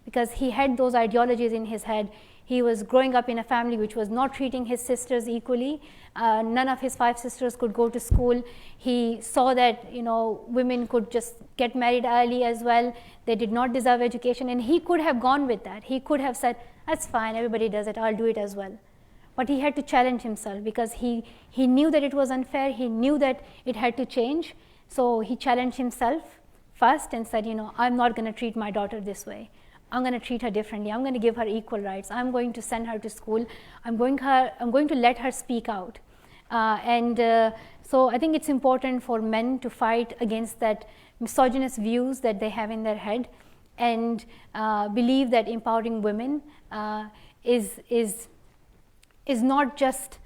because he had those ideologies in his head. He was growing up in a family which was not treating his sisters equally. None of his 5 sisters could go to school. He saw that women could just get married early as well. They did not deserve education, and he could have gone with that. He could have said, that's fine, everybody does it, I'll do it as well. But he had to challenge himself, because he knew that it was unfair. He knew that it had to change. So he challenged himself first and said, I'm not going to treat my daughter this way. I'm going to treat her differently. I'm going to give her equal rights. I'm going to send her to school. I'm going to let her speak out. So I think it's important for men to fight against that misogynist views that they have in their head, and believe that empowering women is not just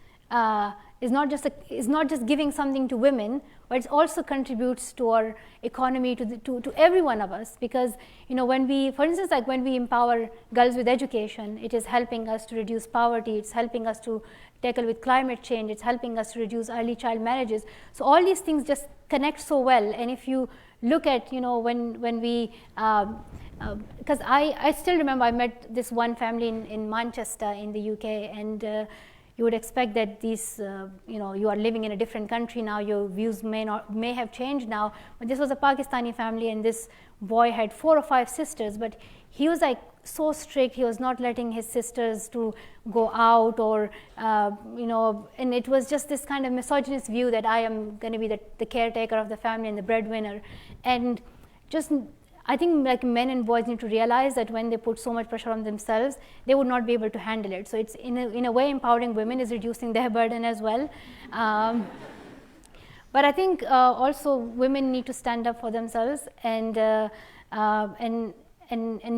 giving something to women, but it also contributes to our economy, to every one of us. Because when we, for instance, when we empower girls with education, it is helping us to reduce poverty. It's helping us to tackle with climate change. It's helping us to reduce early child marriages. So all these things just connect so well. And if you look at when we because I still remember I met this one family in Manchester in the UK, and you would expect that these, you are living in a different country now, your views may have changed now, but this was a Pakistani family, and this boy had 4 or 5 sisters, but he was so strict. He was not letting his sisters to go out, or and it was just this kind of misogynist view that I am going to be the caretaker of the family and the breadwinner. And just, I think men and boys need to realize that when they put so much pressure on themselves, they would not be able to handle it. So it's in a way, empowering women is reducing their burden as well. But I think also women need to stand up for themselves, and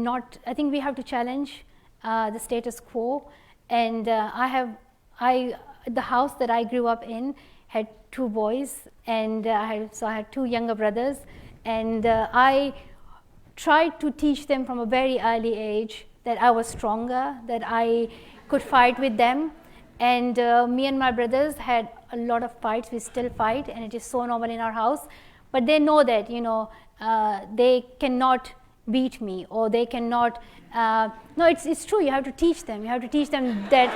not. I think we have to challenge the status quo. And the house that I grew up in had 2 boys, and I had 2 younger brothers, and I tried to teach them from a very early age that I was stronger, that I could fight with them, And me and my brothers had a lot of fights. We still fight, and it is so normal in our house. But they know that, they cannot beat me, or they cannot. No, it's true. You have to teach them. You have to teach them that,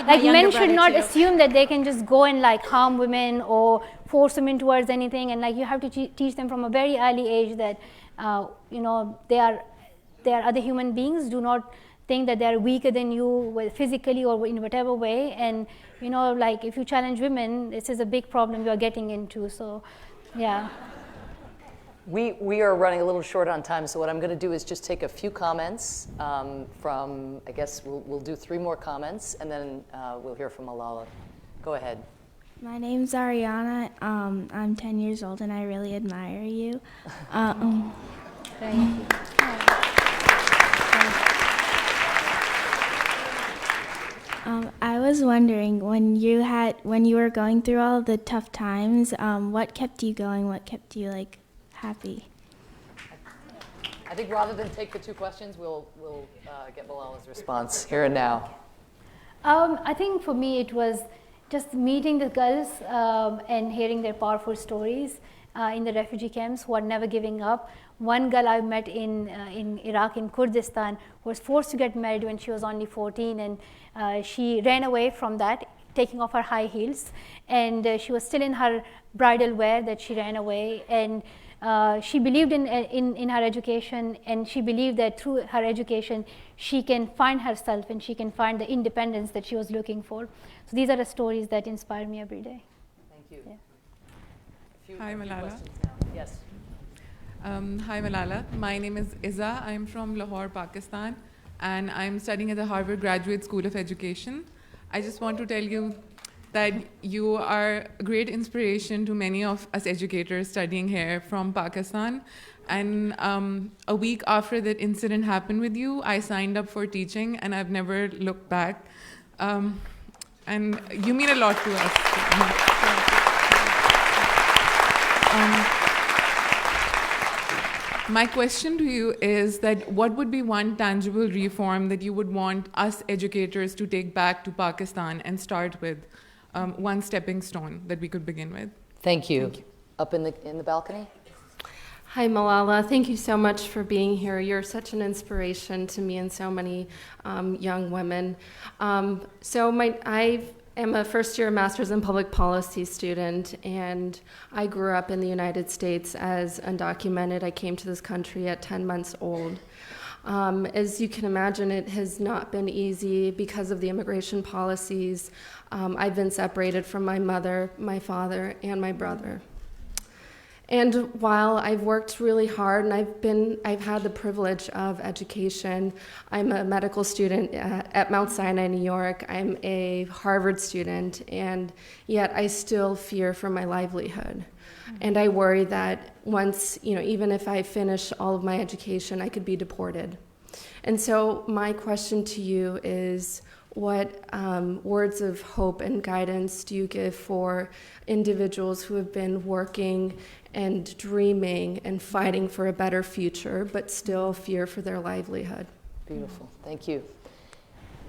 like, men should not assume that they can just go and like harm women or force women towards anything. And like, you have to teach them from a very early age that, they are other human beings. Do not think that they are weaker than you physically or in whatever way. And like, if you challenge women, this is a big problem you are getting into. So, yeah. We are running a little short on time, so what I'm going to do is just take a few comments from, I guess we'll do 3 more comments, and then we'll hear from Malala. Go ahead. My name's Ariana. I'm 10 years old, and I really admire you. Thank you. I was wondering, when you were going through all of the tough times, what kept you going? What kept you happy? I think rather than take the 2 questions, we'll get Malala's response here and now. I think for me it was just meeting the girls and hearing their powerful stories in the refugee camps who are never giving up. One girl I met in Iraq, in Kurdistan, was forced to get married when she was only 14, and she ran away from that, taking off her high heels, and she was still in her bridal wear that she ran away. And she believed in her education, and she believed that through her education she can find herself and she can find the independence that she was looking for. So these are the stories that inspire me every day. Thank you. Yeah. Hi, Malala. Yes. Hi, Malala. My name is Iza. I'm from Lahore, Pakistan, and I'm studying at the Harvard Graduate School of Education. I just want to tell you that you are a great inspiration to many of us educators studying here from Pakistan. And a week after that incident happened with you, I signed up for teaching, and I've never looked back. And you mean a lot to us. My question to you is that what would be one tangible reform that you would want us educators to take back to Pakistan and start with, one stepping stone that we could begin with? Thank you. Up in the balcony. Hi, Malala. Thank you so much for being here. You're such an inspiration to me and so many young women. I am a first-year master's in public policy student, and I grew up in the United States as undocumented. I came to this country at 10 months old. As you can imagine, it has not been easy because of the immigration policies. I've been separated from my mother, my father, and my brother. And while I've worked really hard and I've had the privilege of education, I'm a medical student at Mount Sinai, New York. I'm a Harvard student, and yet I still fear for my livelihood. And I worry that once, even if I finish all of my education, I could be deported. And so my question to you is, what words of hope and guidance do you give for individuals who have been working and dreaming and fighting for a better future, but still fear for their livelihood? Beautiful. Thank you.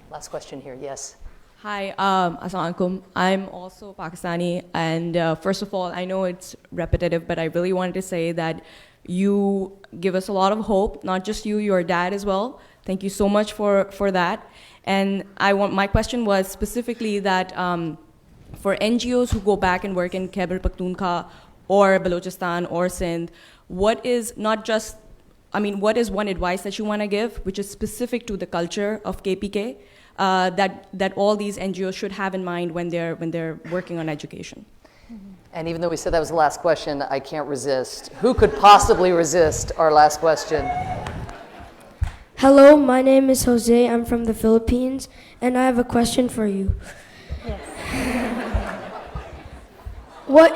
Last question here. Yes. Hi, Assalamu alaikum. I'm also Pakistani, and first of all, I know it's repetitive, but I really wanted to say that you give us a lot of hope, not just you, your dad as well. Thank you so much for that. And my question was specifically that for NGOs who go back and work in Khyber Pakhtunkhwa or Balochistan or Sindh, what is one advice that you want to give, which is specific to the culture of KPK, that all these NGOs should have in mind when they're working on education? And even though we said that was the last question, I can't resist. Who could possibly resist our last question? Hello, my name is Jose. I'm from the Philippines, and I have a question for you. Yes. What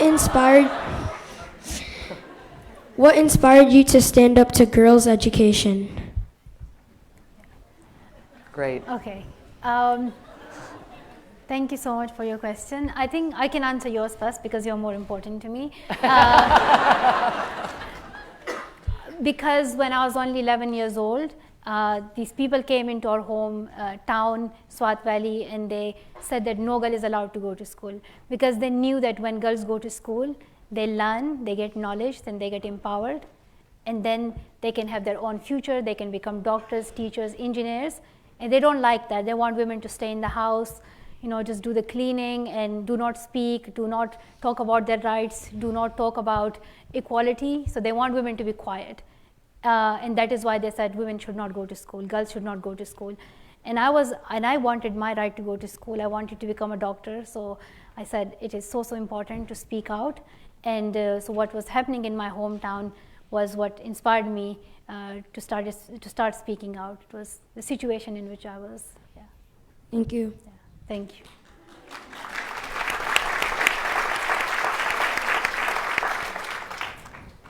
inspired you to stand up to girls' education? Great. Okay. Thank you so much for your question. I think I can answer yours first because you're more important to me. Because when I was only 11 years old, These people came into our home town, Swat Valley, and they said that no girl is allowed to go to school, because they knew that when girls go to school, they learn, they get knowledge, then they get empowered, and then they can have their own future, they can become doctors, teachers, engineers, and they don't like that. They want women to stay in the house, just do the cleaning and do not speak, do not talk about their rights, do not talk about equality. So they want women to be quiet. And that is why they said women should not go to school, girls should not go to school. And I wanted my right to go to school. I wanted to become a doctor. So I said it is so important to speak out. And so what was happening in my hometown was what inspired me to start speaking out. It was the situation in which I was. Yeah. Thank you. Yeah. Thank you.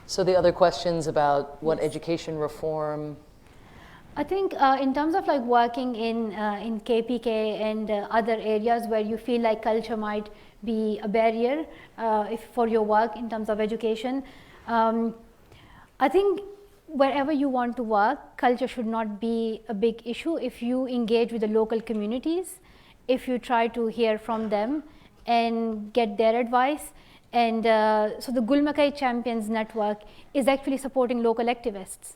So the other questions about what education reform? I think in terms of like working in KPK and other areas where you feel like culture might be a barrier for your work in terms of education, I think wherever you want to work, culture should not be a big issue if you engage with the local communities, if you try to hear from them and get their advice. And so the Gulmakai Champions Network is actually supporting local activists.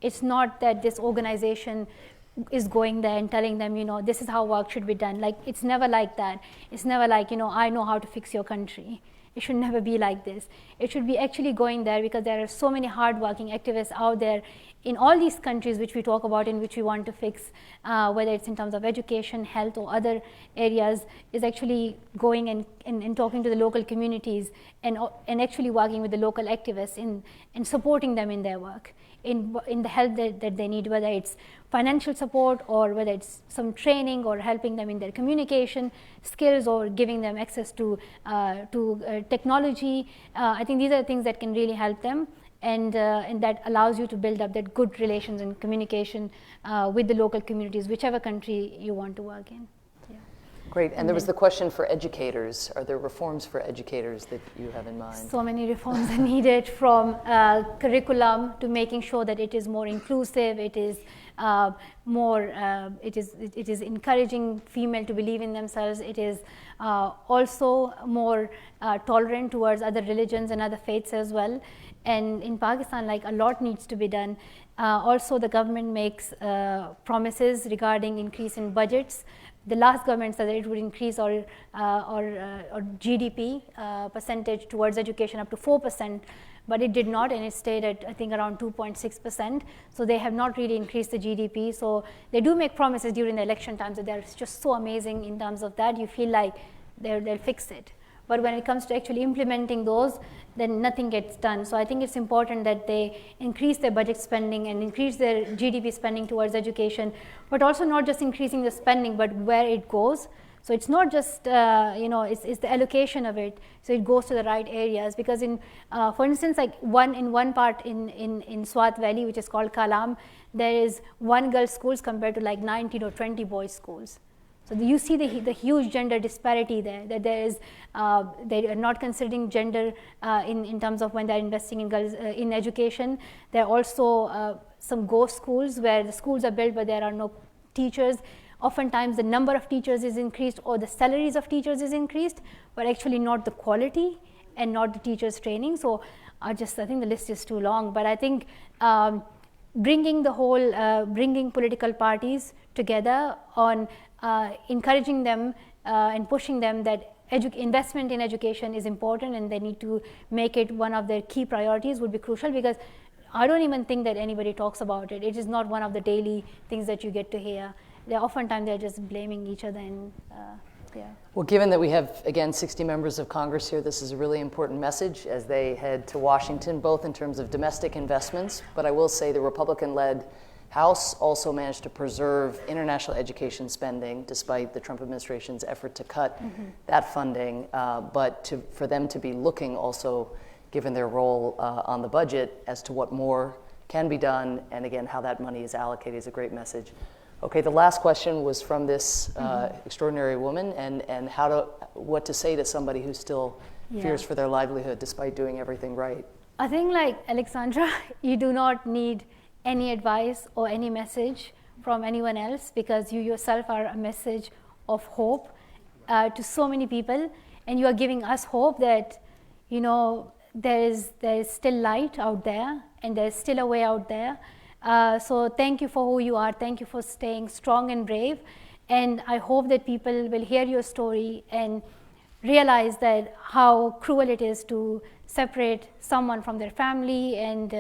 It's not that this organization is going there and telling them, this is how work should be done. Like, it's never like that. It's never like, I know how to fix your country. It should never be like this. It should be actually going there because there are so many hardworking activists out there in all these countries which we talk about and which we want to fix, whether it's in terms of education, health, or other areas, is actually going and talking to the local communities and actually working with the local activists and supporting them in their work, in the help that they need, whether it's financial support or whether it's some training or helping them in their communication skills or giving them access to technology. I think these are the things that can really help them. And that allows you to build up that good relations and communication with the local communities, whichever country you want to work in. Yeah. Great. And there was the question for educators. Are there reforms for educators that you have in mind? So many reforms are needed, from curriculum to making sure that it is more inclusive, it is it is encouraging female to believe in themselves, it is also more tolerant towards other religions and other faiths as well. And in Pakistan, like, a lot needs to be done. Also, the government makes promises regarding increase in budgets. The last government said that it would increase our GDP percentage towards education up to 4%, but it did not, and it stayed at, I think, around 2.6%. So they have not really increased the GDP. So they do make promises during the election times that they're just so amazing in terms of that. You feel like they'll fix it. But when it comes to actually implementing those, then nothing gets done. So I think it's important that they increase their budget spending and increase their GDP spending towards education, but also not just increasing the spending, but where it goes. So it's not just, it's the allocation of it. So it goes to the right areas. Because for instance, like in one part in Swat Valley, which is called Kalam, there is 1 girls' schools compared to like 19 or 20 boys' schools. So you see the huge gender disparity there, that there is, they are not considering gender in terms of when they're investing in girls in education. There are also some ghost schools where the schools are built but there are no teachers. Oftentimes the number of teachers is increased or the salaries of teachers is increased, but actually not the quality and not the teachers' training. So I think the list is too long, but I think bringing political parties together on encouraging them and pushing them that investment in education is important and they need to make it one of their key priorities would be crucial, because I don't even think that anybody talks about it. It is not one of the daily things that you get to hear. Oftentimes they're just blaming each other and yeah. Well, given that we have, again, 60 members of Congress here, this is a really important message as they head to Washington, both in terms of domestic investments, but I will say the Republican-led House also managed to preserve international education spending despite the Trump administration's effort to cut that funding, but for them to be looking also, given their role on the budget, as to what more can be done, and again, how that money is allocated is a great message. Okay, the last question was from this extraordinary woman, and what to say to somebody who still fears for their livelihood despite doing everything right. I think, like Alexandra, you do not need any advice or any message from anyone else, because you yourself are a message of hope to so many people, and you are giving us hope that, you know, there is still light out there, and there is still a way out there. So thank you for who you are. Thank you for staying strong and brave. And I hope that people will hear your story and realize that how cruel it is to separate someone from their family, and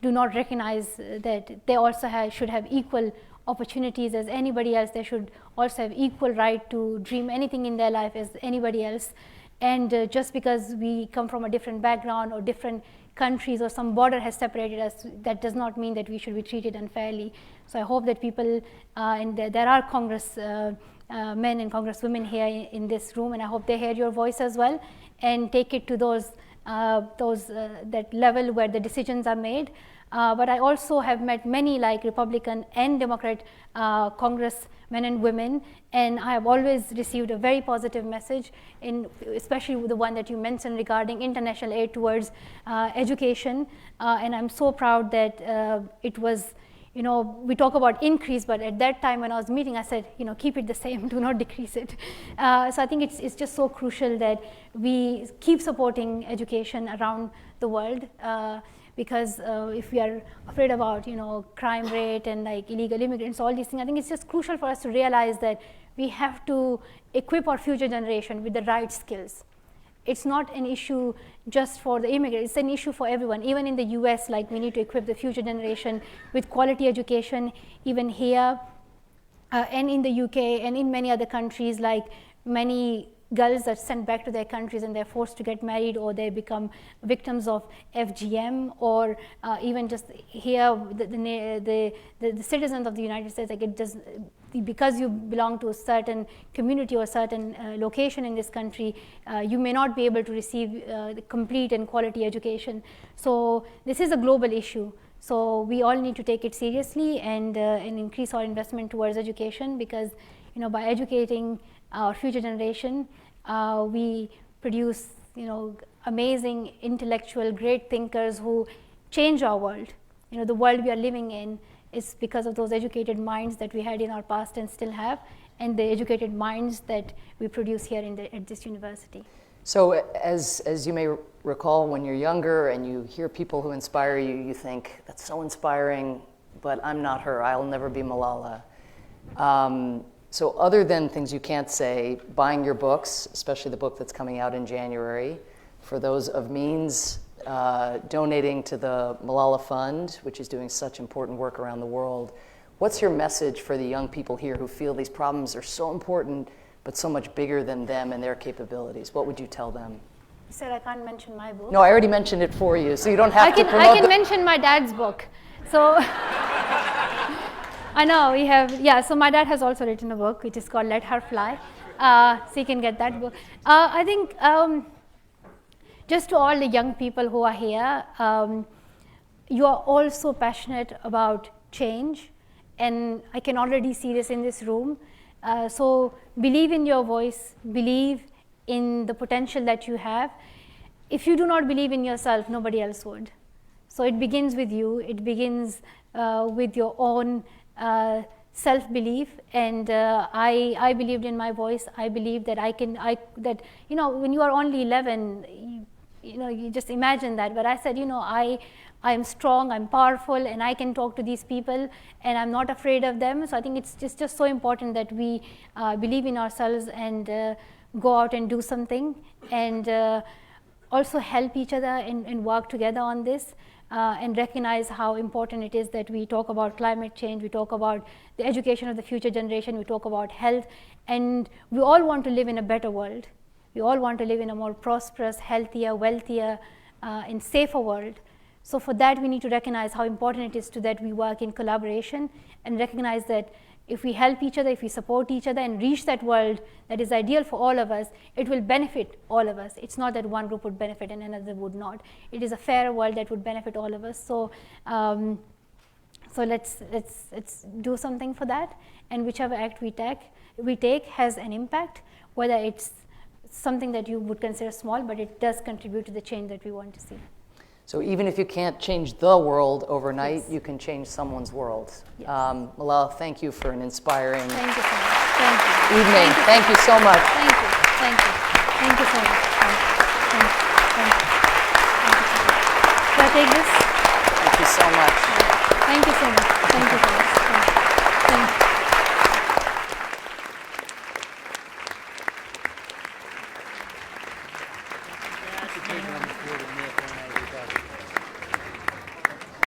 do not recognize that they also should have equal opportunities as anybody else. They should also have equal right to dream anything in their life as anybody else. And just because we come from a different background or different countries, or some border has separated us, that does not mean that we should be treated unfairly. So I hope that people, and there are Congress men and Congresswomen here in this room, and I hope they hear your voice as well and take it to that level where the decisions are made. But I also have met many like Republican and Democrat congressmen and women, and I have always received a very positive message, especially the one that you mentioned regarding international aid towards education. And I'm so proud that it was, you know, we talk about increase, but at that time when I was meeting, I said, you know, keep it the same, do not decrease it. So I think it's just so crucial that we keep supporting education around the world. Because if we are afraid about, you know, crime rate and like illegal immigrants, all these things, I think it's just crucial for us to realize that we have to equip our future generation with the right skills. It's not an issue just for the immigrants, it's an issue for everyone. Even in the US, like we need to equip the future generation with quality education, even here and in the UK and in many other countries, like many girls are sent back to their countries and they're forced to get married, or they become victims of FGM, or even just here the citizens of the United States, like it does, because you belong to a certain community or a certain location in this country, you may not be able to receive the complete and quality education. So this is a global issue. So we all need to take it seriously and increase our investment towards education, because, you know, by educating our future generation, we produce, you know, amazing intellectual, great thinkers who change our world. You know, the world we are living in is because of those educated minds that we had in our past and still have, and the educated minds that we produce here at this university. So as you may recall, when you're younger and you hear people who inspire you, you think, that's so inspiring, but I'm not her. I'll never be Malala. So other than things you can't say, buying your books, especially the book that's coming out in January, for those of means, donating to the Malala Fund, which is doing such important work around the world, what's your message for the young people here who feel these problems are so important, but so much bigger than them and their capabilities? What would you tell them? You said I can't mention my book. No, I already mentioned it for you, so you don't have to promote I can mention my dad's book. So I know we have, yeah, so my dad has also written a book which is called Let Her Fly. So you can get that book. I think just to all the young people who are here, you are all so passionate about change, and I can already see this in this room. So believe in your voice, believe in the potential that you have. If you do not believe in yourself, nobody else would. So it begins with you, it begins with your own self-belief, and I believed in my voice. I believe that that, you know, when you are only 11, you know, you just imagine that, but I said, you know, I am strong, I'm powerful, and I can talk to these people, and I'm not afraid of them. So I think it's just so important that we believe in ourselves and go out and do something, and also help each other and work together on this. And recognize how important it is that we talk about climate change, we talk about the education of the future generation, we talk about health, and we all want to live in a better world. We all want to live in a more prosperous, healthier, wealthier, and safer world. So for that, we need to recognize how important it is that we work in collaboration, and recognize that if we help each other, if we support each other and reach that world that is ideal for all of us, it will benefit all of us. It's not that one group would benefit and another would not. It is a fairer world that would benefit all of us. So, so let's do something for that. And whichever act we take has an impact, whether it's something that you would consider small, but it does contribute to the change that we want to see. So even if you can't change the world overnight, you can change someone's world. Yes. Malala, thank you for an inspiring Thank you so much. Thank you. evening. Thank you so much. Thank you. Thank you. Thank you so much. Thank you. Thank you. Thank you. Thank you so much. Should I take this? Thank you so much. Thank you so much. Thank you so much. Thank you.